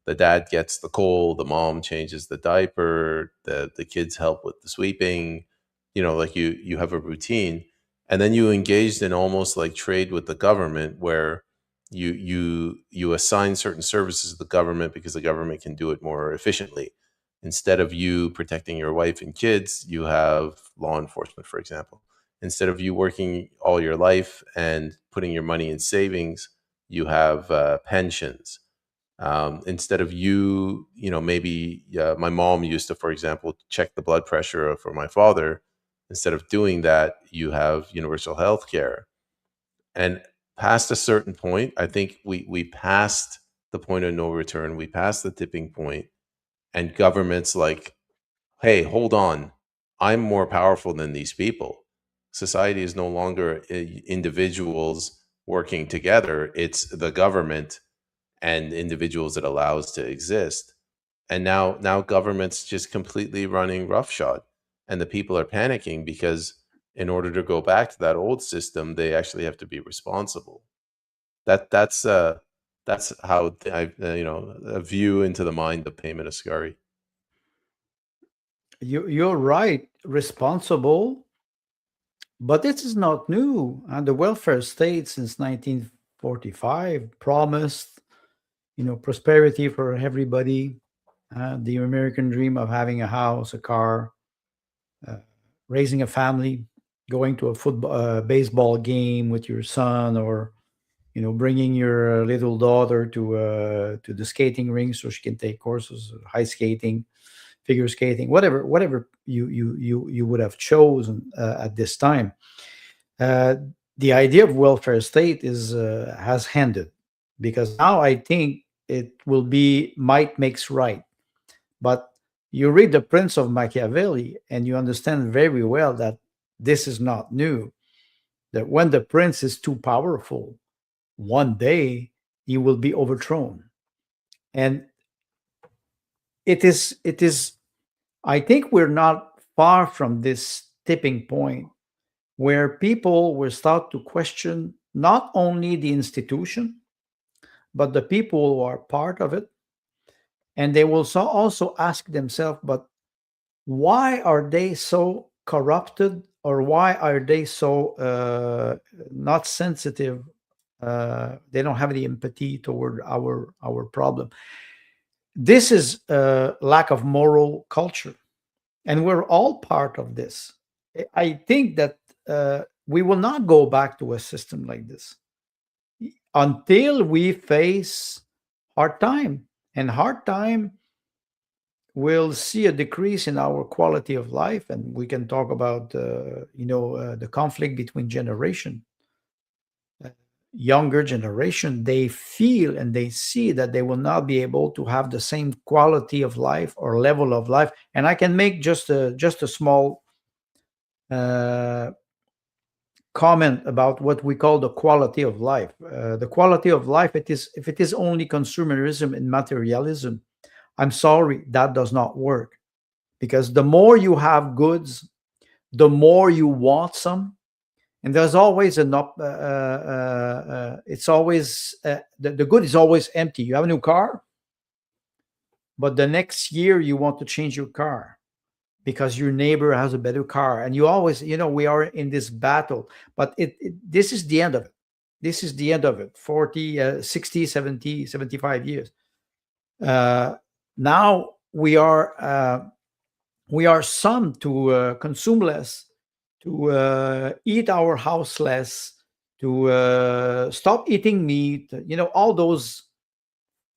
the dad gets the coal, the mom changes the diaper, the kids help with the sweeping, like you have a routine, and then you engaged in almost like trade with the government, where you assign certain services to the government because the government can do it more efficiently. Instead of you protecting your wife and kids, you have law enforcement, for example. Instead of you working all your life and putting your money in savings, you have pensions. Instead of maybe my mom used to, for example, check the blood pressure for my father. Instead of doing that, you have universal health care. And past a certain point, I think we passed the point of no return. We passed the tipping point, and governments like, hey, hold on, I'm more powerful than these people. Society is no longer individuals working together. It's the government and individuals it allows to exist. And now government's just completely running roughshod, and the people are panicking because in order to go back to that old system, they actually have to be responsible. That's how I a view into the mind of Peyman Askari. You're right, responsible, but this is not new. And the welfare state since 1945 promised, prosperity for everybody, the American dream of having a house, a car, uh, raising a family, going to a football, baseball game with your son, or bringing your little daughter to the skating rink so she can take courses, ice skating, figure skating, whatever you would have chosen at this time. Uh, the idea of welfare state is has ended, because now I think it will be might makes right. But you read The Prince of Machiavelli and you understand very well that this is not new. That when the prince is too powerful, one day he will be overthrown. And it is I think we're not far from this tipping point where people will start to question not only the institution, but the people who are part of it. And they will also ask themselves, but why are they so corrupted, or why are they so not sensitive? They don't have any empathy toward our problem. This is a lack of moral culture, and we're all part of this. I think that we will not go back to a system like this until we face hard time, and hard time will see a decrease in our quality of life. And we can talk about the conflict between generation. Younger generation, they feel and they see that they will not be able to have the same quality of life or level of life. And I can make just a small uh, comment about what we call the quality of life. The quality of life, it is if it is only consumerism and materialism, I'm sorry, that does not work. Because the more you have goods, the more you want some. And there's always an up. It's always the good is always empty. You have a new car, but the next year you want to change your car because your neighbor has a better car, and you always, we are in this battle. But this is the end of it. This is the end of it. 40, 60, 70, 75 years. Now we are some to consume less, to eat our house less, to stop eating meat. All those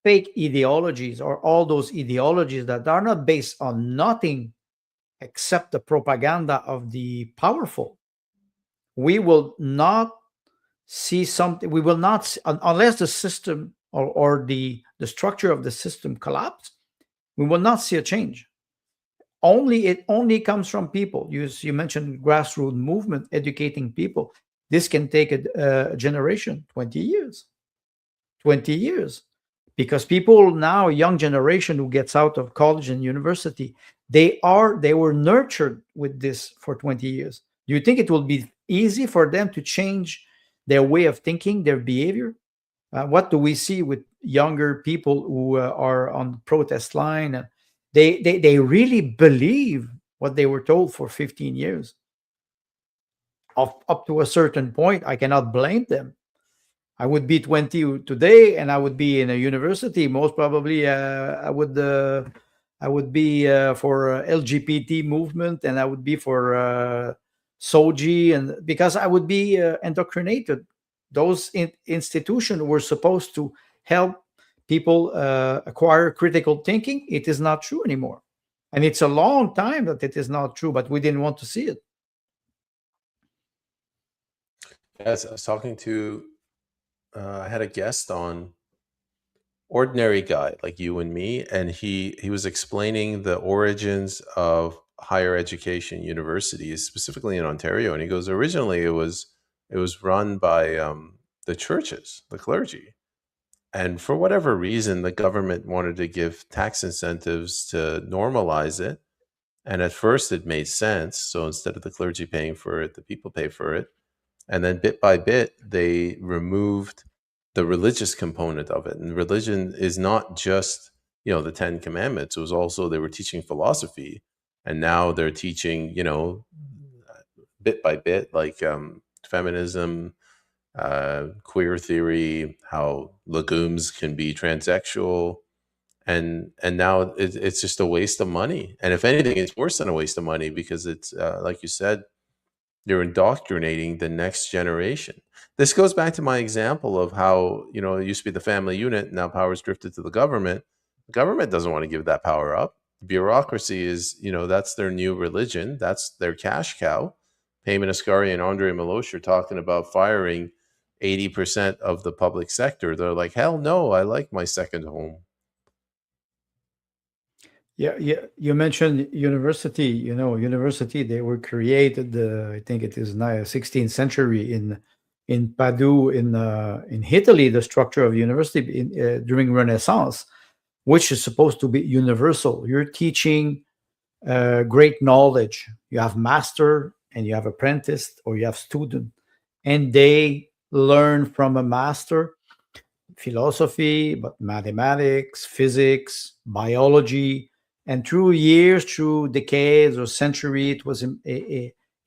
fake ideologies, or all those ideologies that are not based on nothing except the propaganda of the powerful. We will not see something. We will not unless the system, or the structure of the system collapse. We will not see a change. It only comes from people. You mentioned grassroots movement, educating people. This can take a generation, 20 years. 20 years. Because people now, young generation who gets out of college and university, they were nurtured with this for 20 years. Do you think it will be easy for them to change their way of thinking, their behavior? What do we see with younger people who are on the protest line? And they really believe what they were told for 15 years. Up to a certain point, I cannot blame them. I would be 20 today, and I would be in a university. Most probably, I would be for LGBT movement, and I would be for Soji, and because I would be indoctrinated. Those institutions were supposed to help people acquire critical thinking. It is not true anymore, and it's a long time that it is not true. But we didn't want to see it. Yes, I was talking to, I had a guest on, ordinary guy like you and me, and he was explaining the origins of higher education universities, specifically in Ontario. And he goes, originally it was run by the churches, the clergy. And for whatever reason, the government wanted to give tax incentives to normalize it. And at first it made sense. So instead of the clergy paying for it, the people pay for it. And then bit by bit, they removed the religious component of it. And religion is not just, the Ten Commandments. It was also, they were teaching philosophy. And now they're teaching, bit by bit, like feminism, queer theory, how legumes can be transsexual. And now it's just a waste of money. And if anything, it's worse than a waste of money, because it's, like you said, you're indoctrinating the next generation. This goes back to my example of how, it used to be the family unit, now power's drifted to the government. The government doesn't want to give that power up. Bureaucracy is, that's their new religion. That's their cash cow. Peyman Askari and André Meloche are talking about firing, 80% of the public sector, they're like, hell no, I like my second home. Yeah, yeah. You mentioned university. University. They were created. I think it is now 16th century in Padoue in Italy. The structure of university during Renaissance, which is supposed to be universal. You're teaching great knowledge. You have master and you have apprentice, or you have student, and they learn from a master philosophy, but mathematics, physics, biology, and through years, through decades or century, it was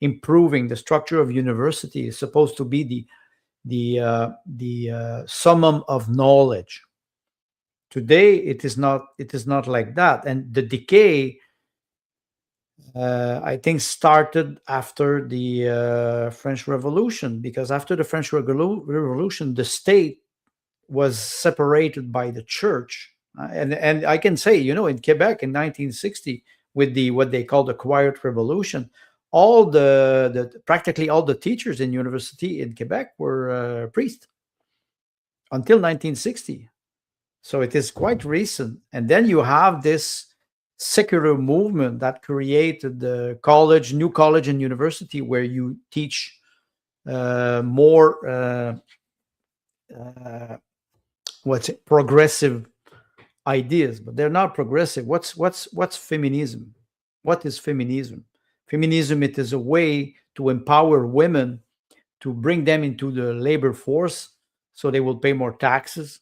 improving. The structure of university is supposed to be the summum of knowledge. Today, it is not. It is not like that, and the decay, I think, started after the French Revolution, because after the French Revolution, the state was separated by the church. And I can say, in Quebec in 1960, with the what they call the Quiet Revolution, all the practically all the teachers in university in Quebec were priests until 1960. So it is quite recent. And then you have this secular movement that created the new college and university, where you teach more progressive ideas, but they're not progressive. What's feminism? What is feminism? Feminism, it is a way to empower women, to bring them into the labor force so they will pay more taxes.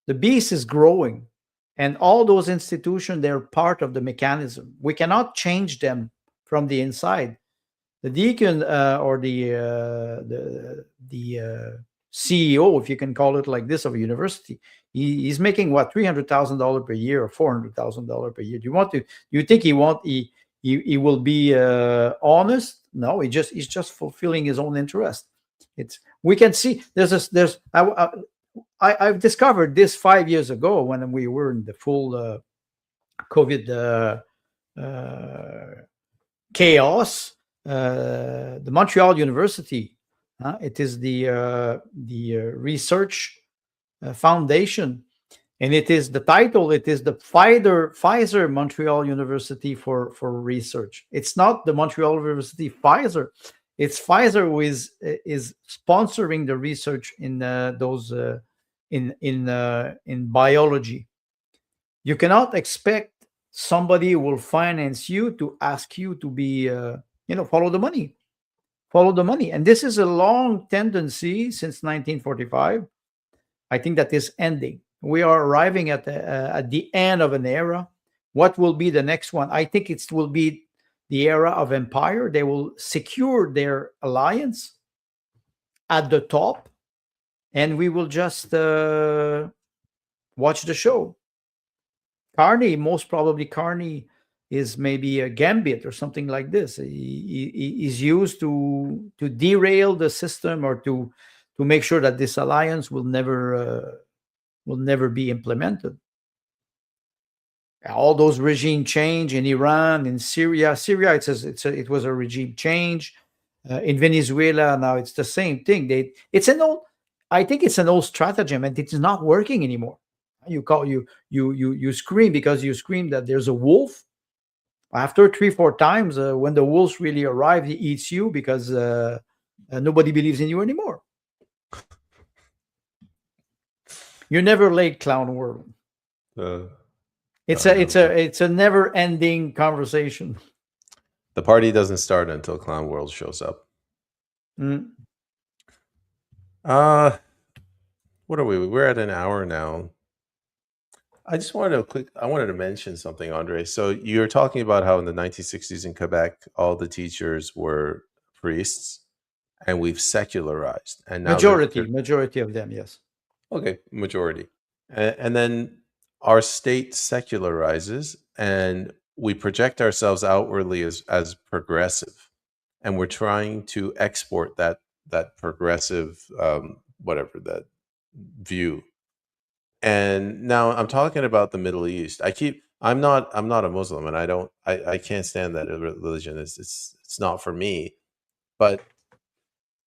The beast is growing, and all those institutions, they're part of the mechanism. We cannot change them from the inside. The deacon or the CEO, if you can call it like this, of a university, he's making what, $300,000 per year or $400,000 per year. Do you think he will be honest? No, he's just fulfilling his own interest. We can see I've discovered this 5 years ago when we were in the full COVID chaos. The Montreal University, it is the research foundation, and it is the title. It is the Pfizer Montreal University for research. It's not the Montreal University Pfizer. It's Pfizer who is sponsoring the research in those in biology. You cannot expect somebody who will finance you to ask you to be follow the money. And this is a long tendency since 1945. I think that is ending. We are arriving at the end of an era. What will be the next one? I think it will be the era of empire. They will secure their alliance at the top, and we will just watch the show. Most probably Carney is maybe a gambit or something like this. He's used to derail the system, or to make sure that this alliance will never be implemented. All those regime change in Iran, in Syria. It was a regime change. In Venezuela now, it's the same thing. I think it's an old stratagem, and it's not working anymore. You scream because you scream that there's a wolf. After 3-4 times, when the wolves really arrive, he eats you, because nobody believes in you anymore. You're never late, Clown World. It's a never-ending conversation. The party doesn't start until Clown World shows up. What are we? We're at an hour now. I wanted to mention something, Andre. So you're talking about how in the 1960s in Quebec, all the teachers were priests, and we've secularized. And now majority of them, yes. Okay, majority. And then our state secularizes, and we project ourselves outwardly as progressive, and we're trying to export that progressive that view. And now I'm talking about the Middle East. I'm not a Muslim, and I can't stand that religion. It's not for me. But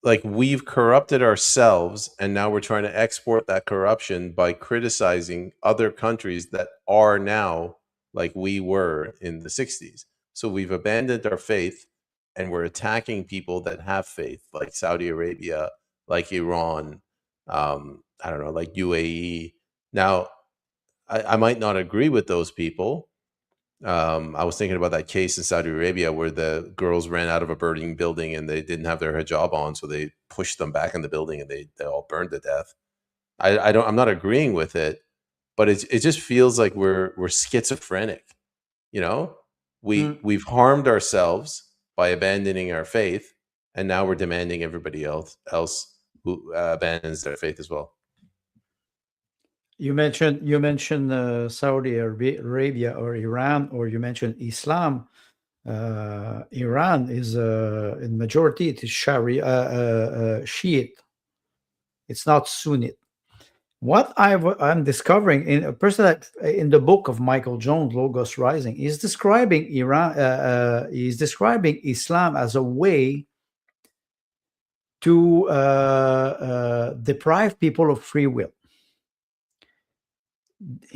like we've corrupted ourselves, and now we're trying to export that corruption by criticizing other countries that are now like we were in the 60s. So we've abandoned our faith, and we're attacking people that have faith, like Saudi Arabia, like Iran, I don't know, like UAE. Now, I might not agree with those people. I was thinking about that case in Saudi Arabia where the girls ran out of a burning building and they didn't have their hijab on, so they pushed them back in the building and they all burned to death. I'm not agreeing with it, but it just feels like we're schizophrenic. You know, we've harmed ourselves by abandoning our faith, and now we're demanding everybody else who abandons their faith as well. You mentioned Saudi Arabia or Iran, or you mentioned Islam. Iran is in majority it is Shiite. It's not Sunnite. What I'm discovering in a person that in the book of Michael Jones, Logos Rising, is describing Iran. Is describing Islam as a way to deprive people of free will.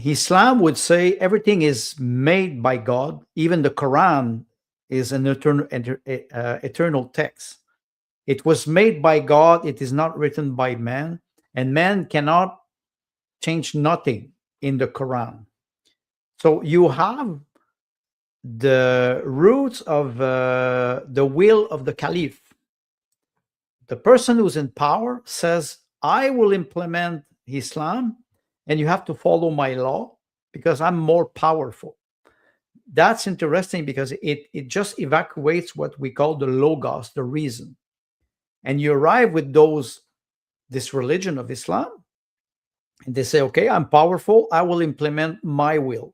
Islam would say everything is made by God. Even the Quran is an eternal text. It was made by God. It is not written by man, and man cannot change nothing in the Quran. So you have the roots of the will of the caliph. The person who's in power says, I will implement Islam and you have to follow my law because I'm more powerful. That's interesting because it just evacuates what we call the logos, the reason. And you arrive with this religion of Islam, and they say, okay, I'm powerful. I will implement my will.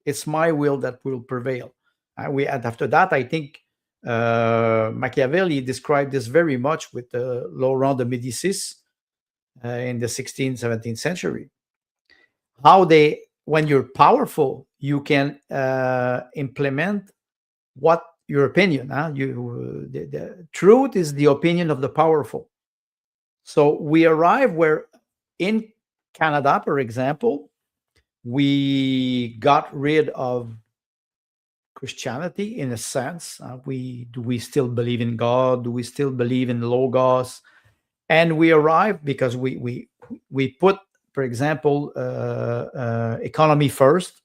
It's my will that will prevail. And after that, I think Machiavelli described this very much with Laurent de Médicis in the 16th, 17th century. How when you're powerful, you can implement what your opinion. The truth is the opinion of the powerful. So we arrive where in Canada, for example, we got rid of Christianity in a sense. Do we still believe in God? Do we still believe in logos? And we arrive because we put, for example, economy first,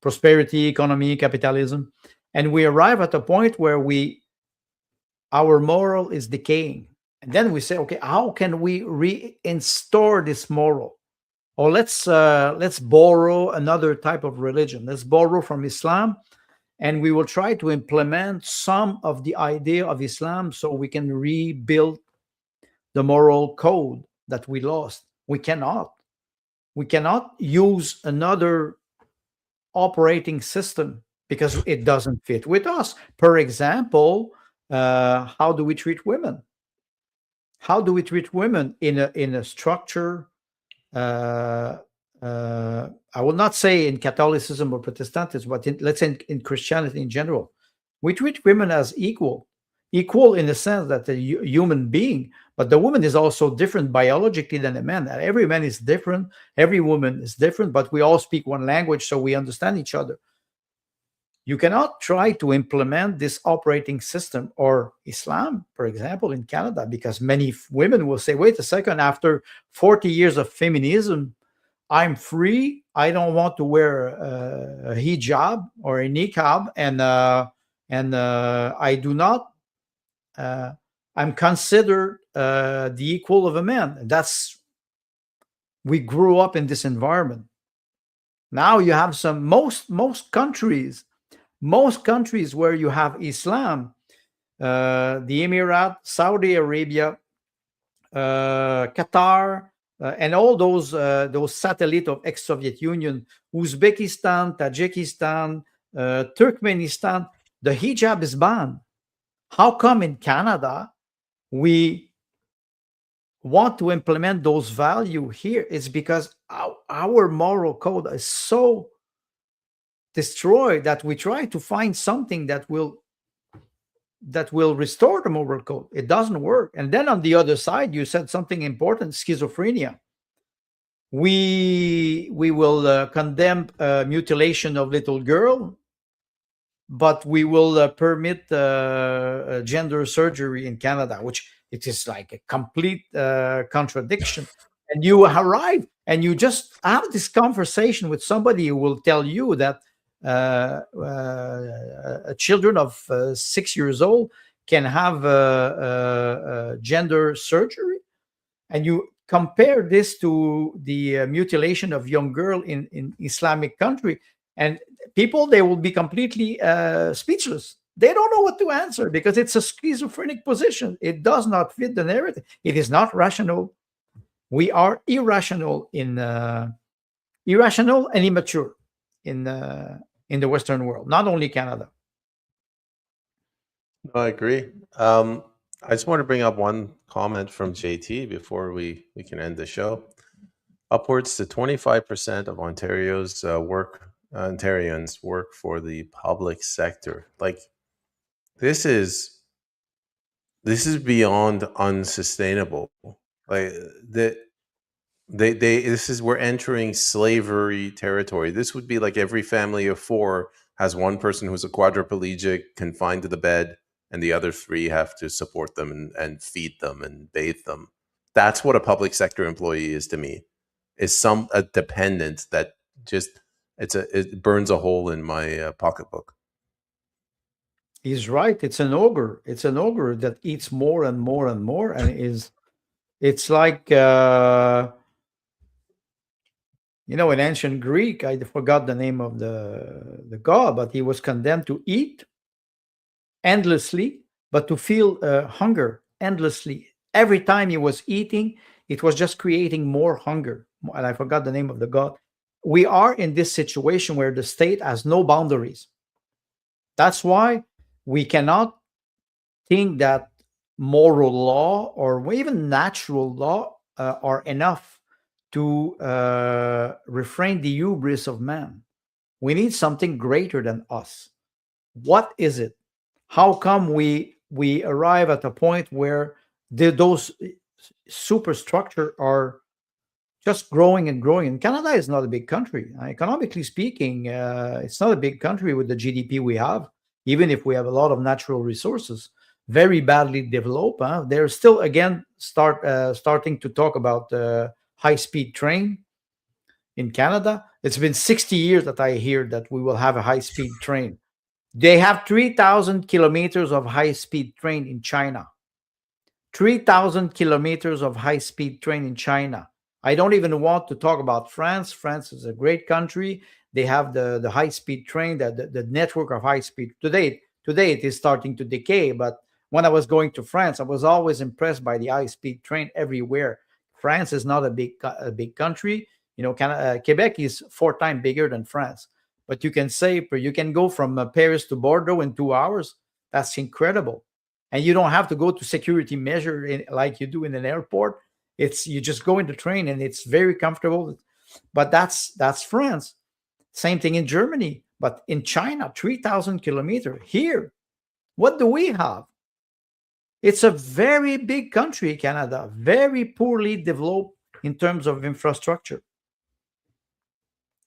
prosperity, economy, capitalism, and we arrive at a point where our moral is decaying, and then we say, okay, how can we reinstore this moral? Or let's borrow another type of religion. Let's borrow from Islam, and we will try to implement some of the idea of Islam so we can rebuild the moral code that we lost. We cannot use another operating system because it doesn't fit with us. For example, how do we treat women? How do we treat women in a structure? I will not say in Catholicism or Protestantism, but let's say in Christianity in general, we treat women as equal in the sense that a human being, but the woman is also different biologically than a man. Every man is different, every woman is different, but we all speak one language, so we understand each other. You cannot try to implement this operating system or Islam, for example, in Canada, because many women will say, wait a second, after 40 years of feminism, I'm free. I don't want to wear a hijab or a niqab, and I do not. I'm considered the equal of a man. We grew up in this environment. Now you have most countries where you have Islam, the Emirat, Saudi Arabia, Qatar, and all those satellites of ex-Soviet Union, Uzbekistan, Tajikistan, Turkmenistan, the hijab is banned. How come in Canada we want to implement those values here? It's because our moral code is so destroyed that we try to find something that will that will restore the moral code. It doesn't work. And then on the other side, you said something important: schizophrenia. We will condemn mutilation of little girl, but we will permit gender surgery in Canada, which it is like a complete contradiction. And you arrive and you just have this conversation with somebody who will tell you that children of 6 years old can have gender surgery, and you compare this to the mutilation of young girl in Islamic country, and people, they will be completely speechless. They don't know what to answer because it's a schizophrenic position. It does not fit the narrative. It is not rational. We are irrational and immature in the Western world, not only Canada. No, I agree. I just want to bring up one comment from JT before we can end the show. Upwards to 25% of Ontario's Ontarians work for the public sector. Like, this is beyond unsustainable. Like, this is, we're entering slavery territory. This would be like every family of four has one person who's a quadriplegic confined to the bed, and the other three have to support them and feed them and bathe them. That's what a public sector employee is to me. Is a dependent that just it burns a hole in my pocketbook. He's right. It's an ogre. It's an ogre that eats more and more and more, and it's like in ancient Greek, I forgot the name of the god, but he was condemned to eat endlessly, but to feel hunger endlessly. Every time he was eating, it was just creating more hunger. And I forgot the name of the god. We are in this situation where the state has no boundaries. That's why we cannot think that moral law or even natural law are enough to refrain the hubris of man. We need something greater than us. What is it? How come we arrive at a point where those superstructure are just growing and growing? And Canada is not a big country. Economically speaking, it's not a big country with the GDP we have, even if we have a lot of natural resources, very badly developed. They're still, again, starting to talk about high-speed train in Canada. It's been 60 years that I hear that we will have a high-speed train. They have 3,000 kilometers of high-speed train in China. 3,000 kilometers of high-speed train in China. I don't even want to talk about France. France is a great country. They have the high-speed train, the network of high-speed. Today it is starting to decay, but when I was going to France, I was always impressed by the high-speed train everywhere. France is not a big country. Quebec is 4 times bigger than France. But you can go from Paris to Bordeaux in 2 hours. That's incredible. And you don't have to go to security measure like you do in an airport. You just go in the train and it's very comfortable. But that's France. Same thing in Germany. But in China, 3,000 kilometers. Here, what do we have? It's a very big country, Canada, very poorly developed in terms of infrastructure.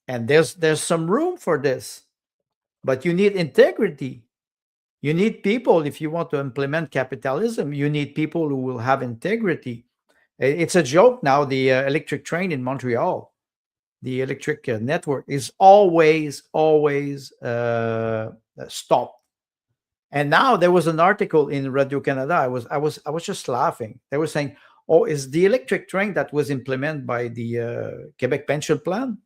And there's some room for this, but you need integrity. You need people. If you want to implement capitalism, you need people who will have integrity. It's a joke now, the electric train in Montreal, the electric network is always stopped. And now there was an article in Radio Canada. I was just laughing. They were saying, "Oh, is the electric train that was implemented by the Quebec Pension Plan,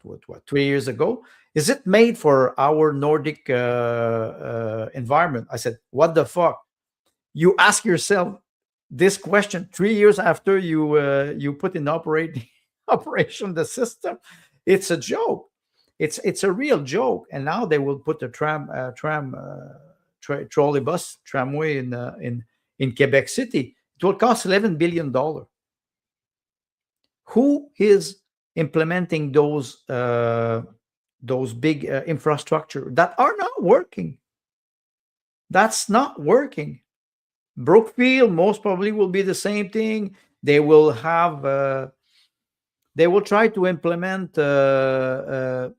what 3 years ago, is it made for our Nordic environment?" I said, "What the fuck?" You ask yourself this question 3 years after you put in operation the system. It's a joke. It's a real joke. And now they will put a trolley bus, tramway in Quebec City. It will cost $11 billion. Who is implementing those big infrastructure that are not working? That's not working. Brookfield most probably will be the same thing. They will have, they will try to implement an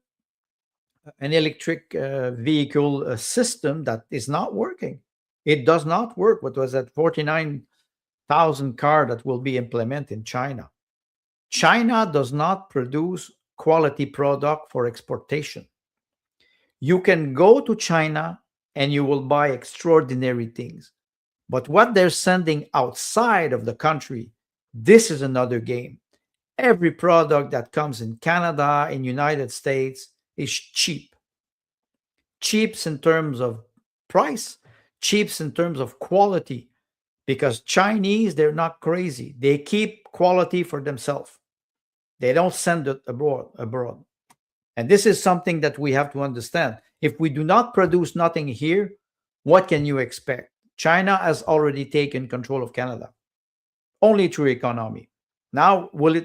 electric vehicle system that is not working. It does not work. What was that 49,000 car that will be implemented in China? China does not produce quality product for exportation. You can go to China and you will buy extraordinary things. But what they're sending outside of the country, this is another game. Every product that comes in Canada, in United States, is cheap. Cheaps in terms of price, cheaps in terms of quality, because Chinese, they're not crazy. They keep quality for themselves. They don't send it abroad. And this is something that we have to understand. If we do not produce nothing here, what can you expect? China has already taken control of Canada, only through economy. Now, will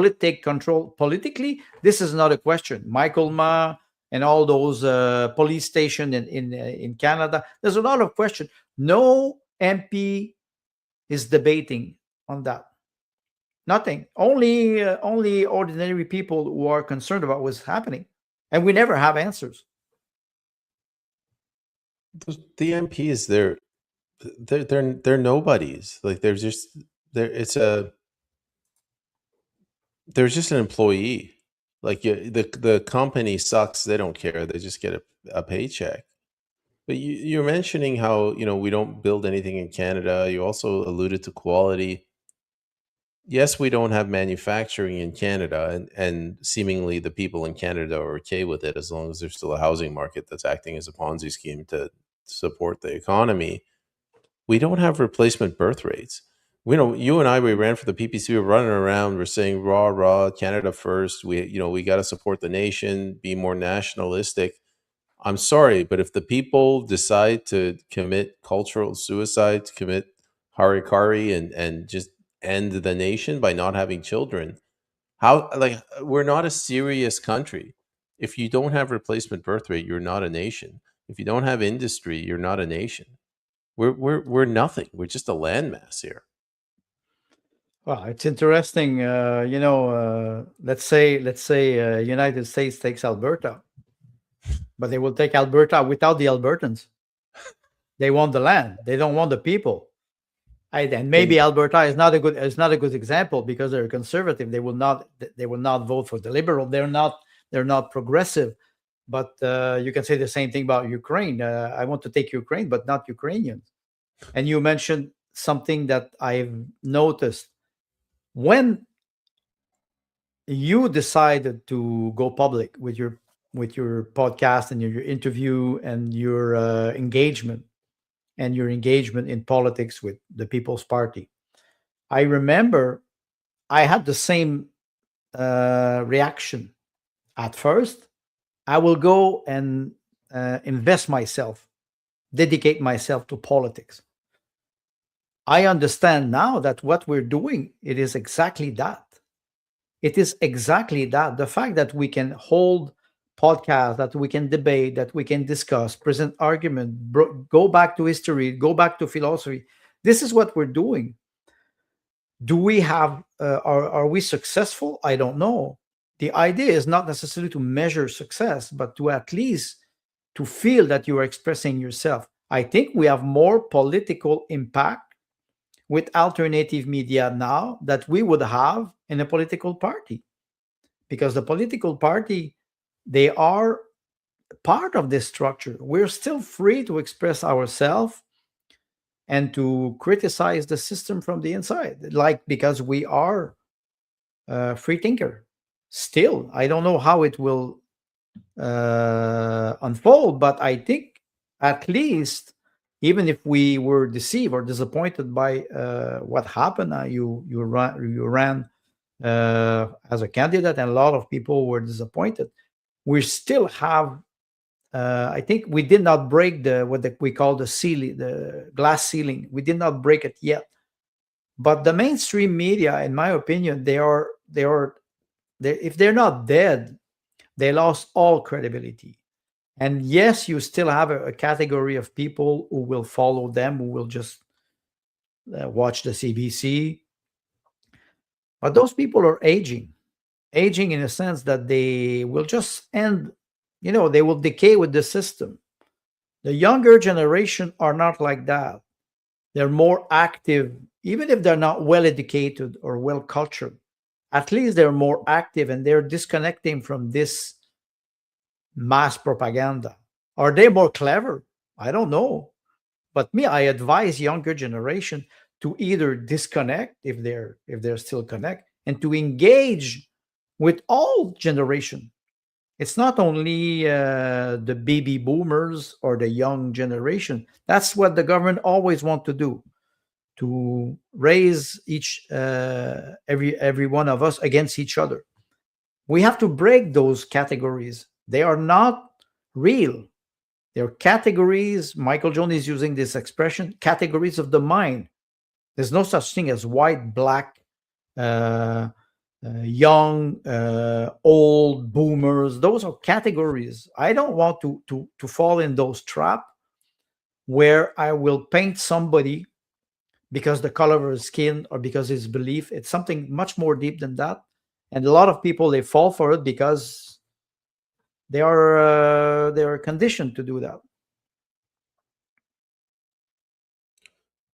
it take control politically? This is not a question. Michael Ma and all those police stations in Canada, there's a lot of questions. No MP is debating on that. Nothing. Only ordinary people who are concerned about what's happening, and we never have answers. The MPs, they're nobodies. Like they're just they're it's a they're just an employee. Like the company sucks. They don't care. They just get a paycheck. But you're mentioning how we don't build anything in Canada. You also alluded to quality. Yes, we don't have manufacturing in Canada, and seemingly the people in Canada are okay with it as long as there's still a housing market that's acting as a Ponzi scheme to support the economy. We don't have replacement birth rates. You and I, we ran for the PPC. We were running around. We're saying rah rah, Canada first. We got to support the nation, be more nationalistic. I'm sorry, but if the people decide to commit cultural suicide, to commit harikari, and just end the nation by not having children, how like we're not a serious country. If you don't have replacement birth rate, you're not a nation. If you don't have industry, you're not a nation. We're nothing. We're just a landmass here. Well, it's interesting. Let's say United States takes Alberta, but they will take Alberta without the Albertans. They want the land. They don't want the people. And maybe Alberta is not a good example because they're conservative. They will not vote for the liberal. They're not progressive. But you can say the same thing about Ukraine. I want to take Ukraine, but not Ukrainians. And you mentioned something that I've noticed. When you decided to go public with your podcast and your interview and your engagement in politics with the People's Party, I remember I had the same reaction. At first, I will go and invest myself, dedicate myself to politics. I understand now that what we're doing, it is exactly that. It is exactly that. The fact that we can hold podcasts, that we can debate, that we can discuss, present argument, go back to history, go back to philosophy. This is what we're doing. Do we have? Are we successful? I don't know. The idea is not necessarily to measure success, but to at least to feel that you are expressing yourself. I think we have more political impact with alternative media now that we would have in a political party, because the political party, they are part of this structure. We're still free to express ourselves and to criticize the system from the inside, like because we are free thinker. Still, I don't know how it will unfold, but I think at least, even if we were deceived or disappointed by what happened, you ran as a candidate, and a lot of people were disappointed. We still have. I think we did not break we call the ceiling, the glass ceiling. We did not break it yet. But the mainstream media, in my opinion, if they're not dead, they lost all credibility. And yes, you still have a category of people who will follow them, who will just watch the CBC. But those people are aging in a sense that they will just end, they will decay with the system. The younger generation are not like that. They're more active, even if they're not well educated or well cultured. At least they're more active and they're disconnecting from this mass propaganda. Are they more clever? I don't know. But me, I advise younger generation to either disconnect if they're still connect and to engage with all generation. It's not only the baby boomers or the young generation. That's what the government always want to do, to raise each every one of us against each other. We have to break those categories. They are not real. They're categories. Michael Jones is using this expression, categories of the mind. There's no such thing as white, black, uh, young, old, boomers. Those are categories. I don't want to fall in those trap where I will paint somebody because the color of his skin or because his belief. It's something much more deep than that. And a lot of people they fall for it because they are conditioned to do that.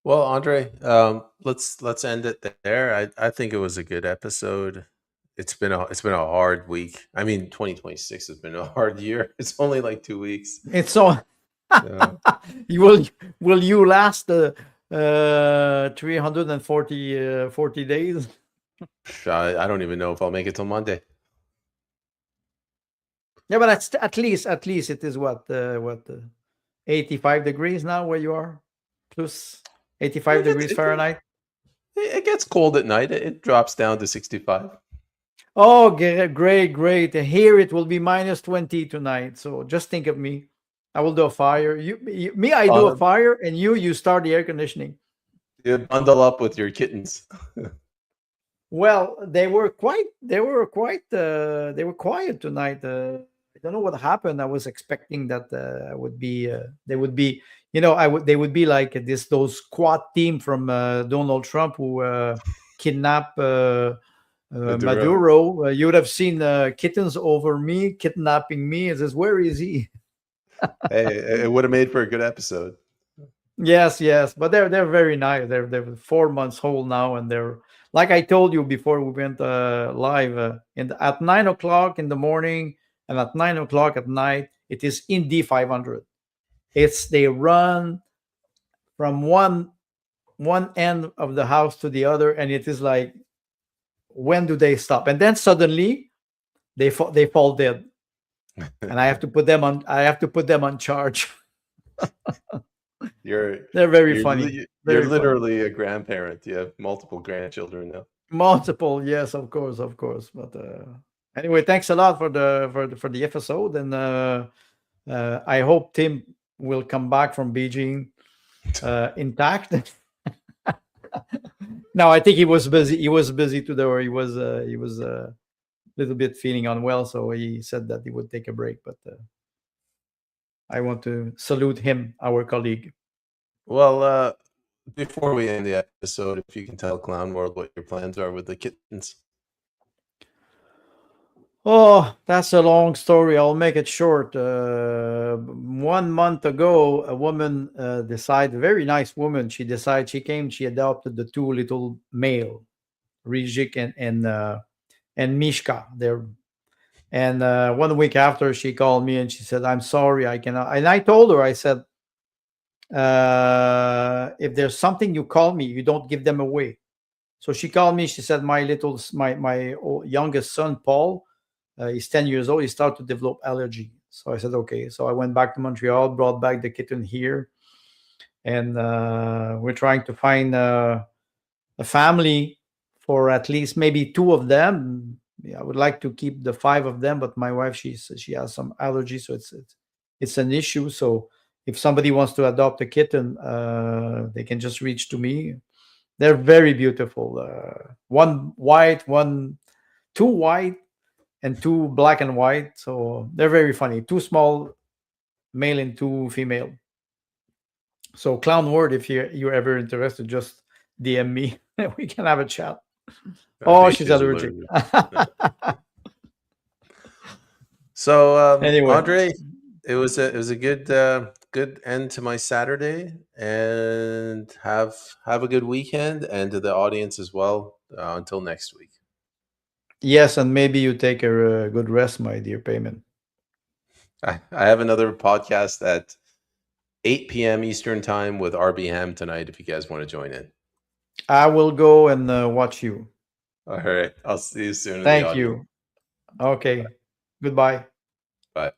Well, Andre, let's end it there. I think it was a good episode. It's been a hard week. I mean, 2026 has been a hard year. It's only like 2 weeks. It's so Uh, you will you last the 340 40 days? I don't even know if I'll make it till Monday. Yeah, but that's at least it is what 85 degrees now where you are, plus 85 It gets degrees it, get- Fahrenheit. it gets cold at night. It drops down to 65. Oh, great, great. Here it will be minus 20 tonight. So just think of me. I will do a fire. Me, I do a Uh, fire, and you start the air conditioning. you bundle up with your kittens. Well, they were quiet tonight. I don't know what happened. I was expecting that they would be, they would be like those squad team from Donald Trump who kidnap Maduro. Maduro. You would have seen kittens over me, kidnapping me. It says, where is he? Hey, it would have made for a good episode. Yes, yes, but they're very nice. They're 4 months old now, and they're like I told you before we went live. At 9 o'clock in the morning and at 9 o'clock at night, it is Indy 500. They run from one end of the house to the other, and it is like, when do they stop? And then suddenly they fall dead, and I have to put them on charge. You're They're very you're funny, you're very funny. literally a grandparent. You have multiple grandchildren now. Multiple, yes, of course, of course. But anyway, thanks a lot for the episode, and I hope Tim will come back from Beijing intact. No, I think he was busy. He was busy today, or he was a little bit feeling unwell, so he said that he would take a break. But I want to salute him, our colleague. Well, before we end the episode, if you can tell Clown World what your plans are with the kittens. Oh, that's a long story. I'll make it short. 1 month ago, a woman decided, a very nice woman, she adopted the two little male, Rijik and Mishka. And 1 week after, she called me and she said, I'm sorry, I cannot. And I told her, I said, if there's something, you call me, you don't give them away. So she called me. She said, my youngest son, Paul, he's 10 years old. He started to develop allergy. So I said, okay. So I went back to Montreal, brought back the kitten here, and we're trying to find a family for at least maybe two of them. Yeah, I would like to keep the five of them, but my wife, she has some allergy, so it's an issue. So if somebody wants to adopt a kitten, they can just reach to me. They're very beautiful. One white, two white, and two black and white. So they're very funny. Two small male into female. So clown word, if you're ever interested, just DM me. We can have a chat. Oh, she's Beaches allergic. Lou. So, Anyway, Andre, it was a good end to my Saturday, and have a good weekend, and to the audience as well. Until next week. yes, and maybe you take a good rest, my dear Payman. I have another podcast at 8 p.m. Eastern time with RB Ham tonight. If you guys want to join in. I will go and watch you. All right, I'll see you soon in the Thank audience. you. Okay. Goodbye. Bye.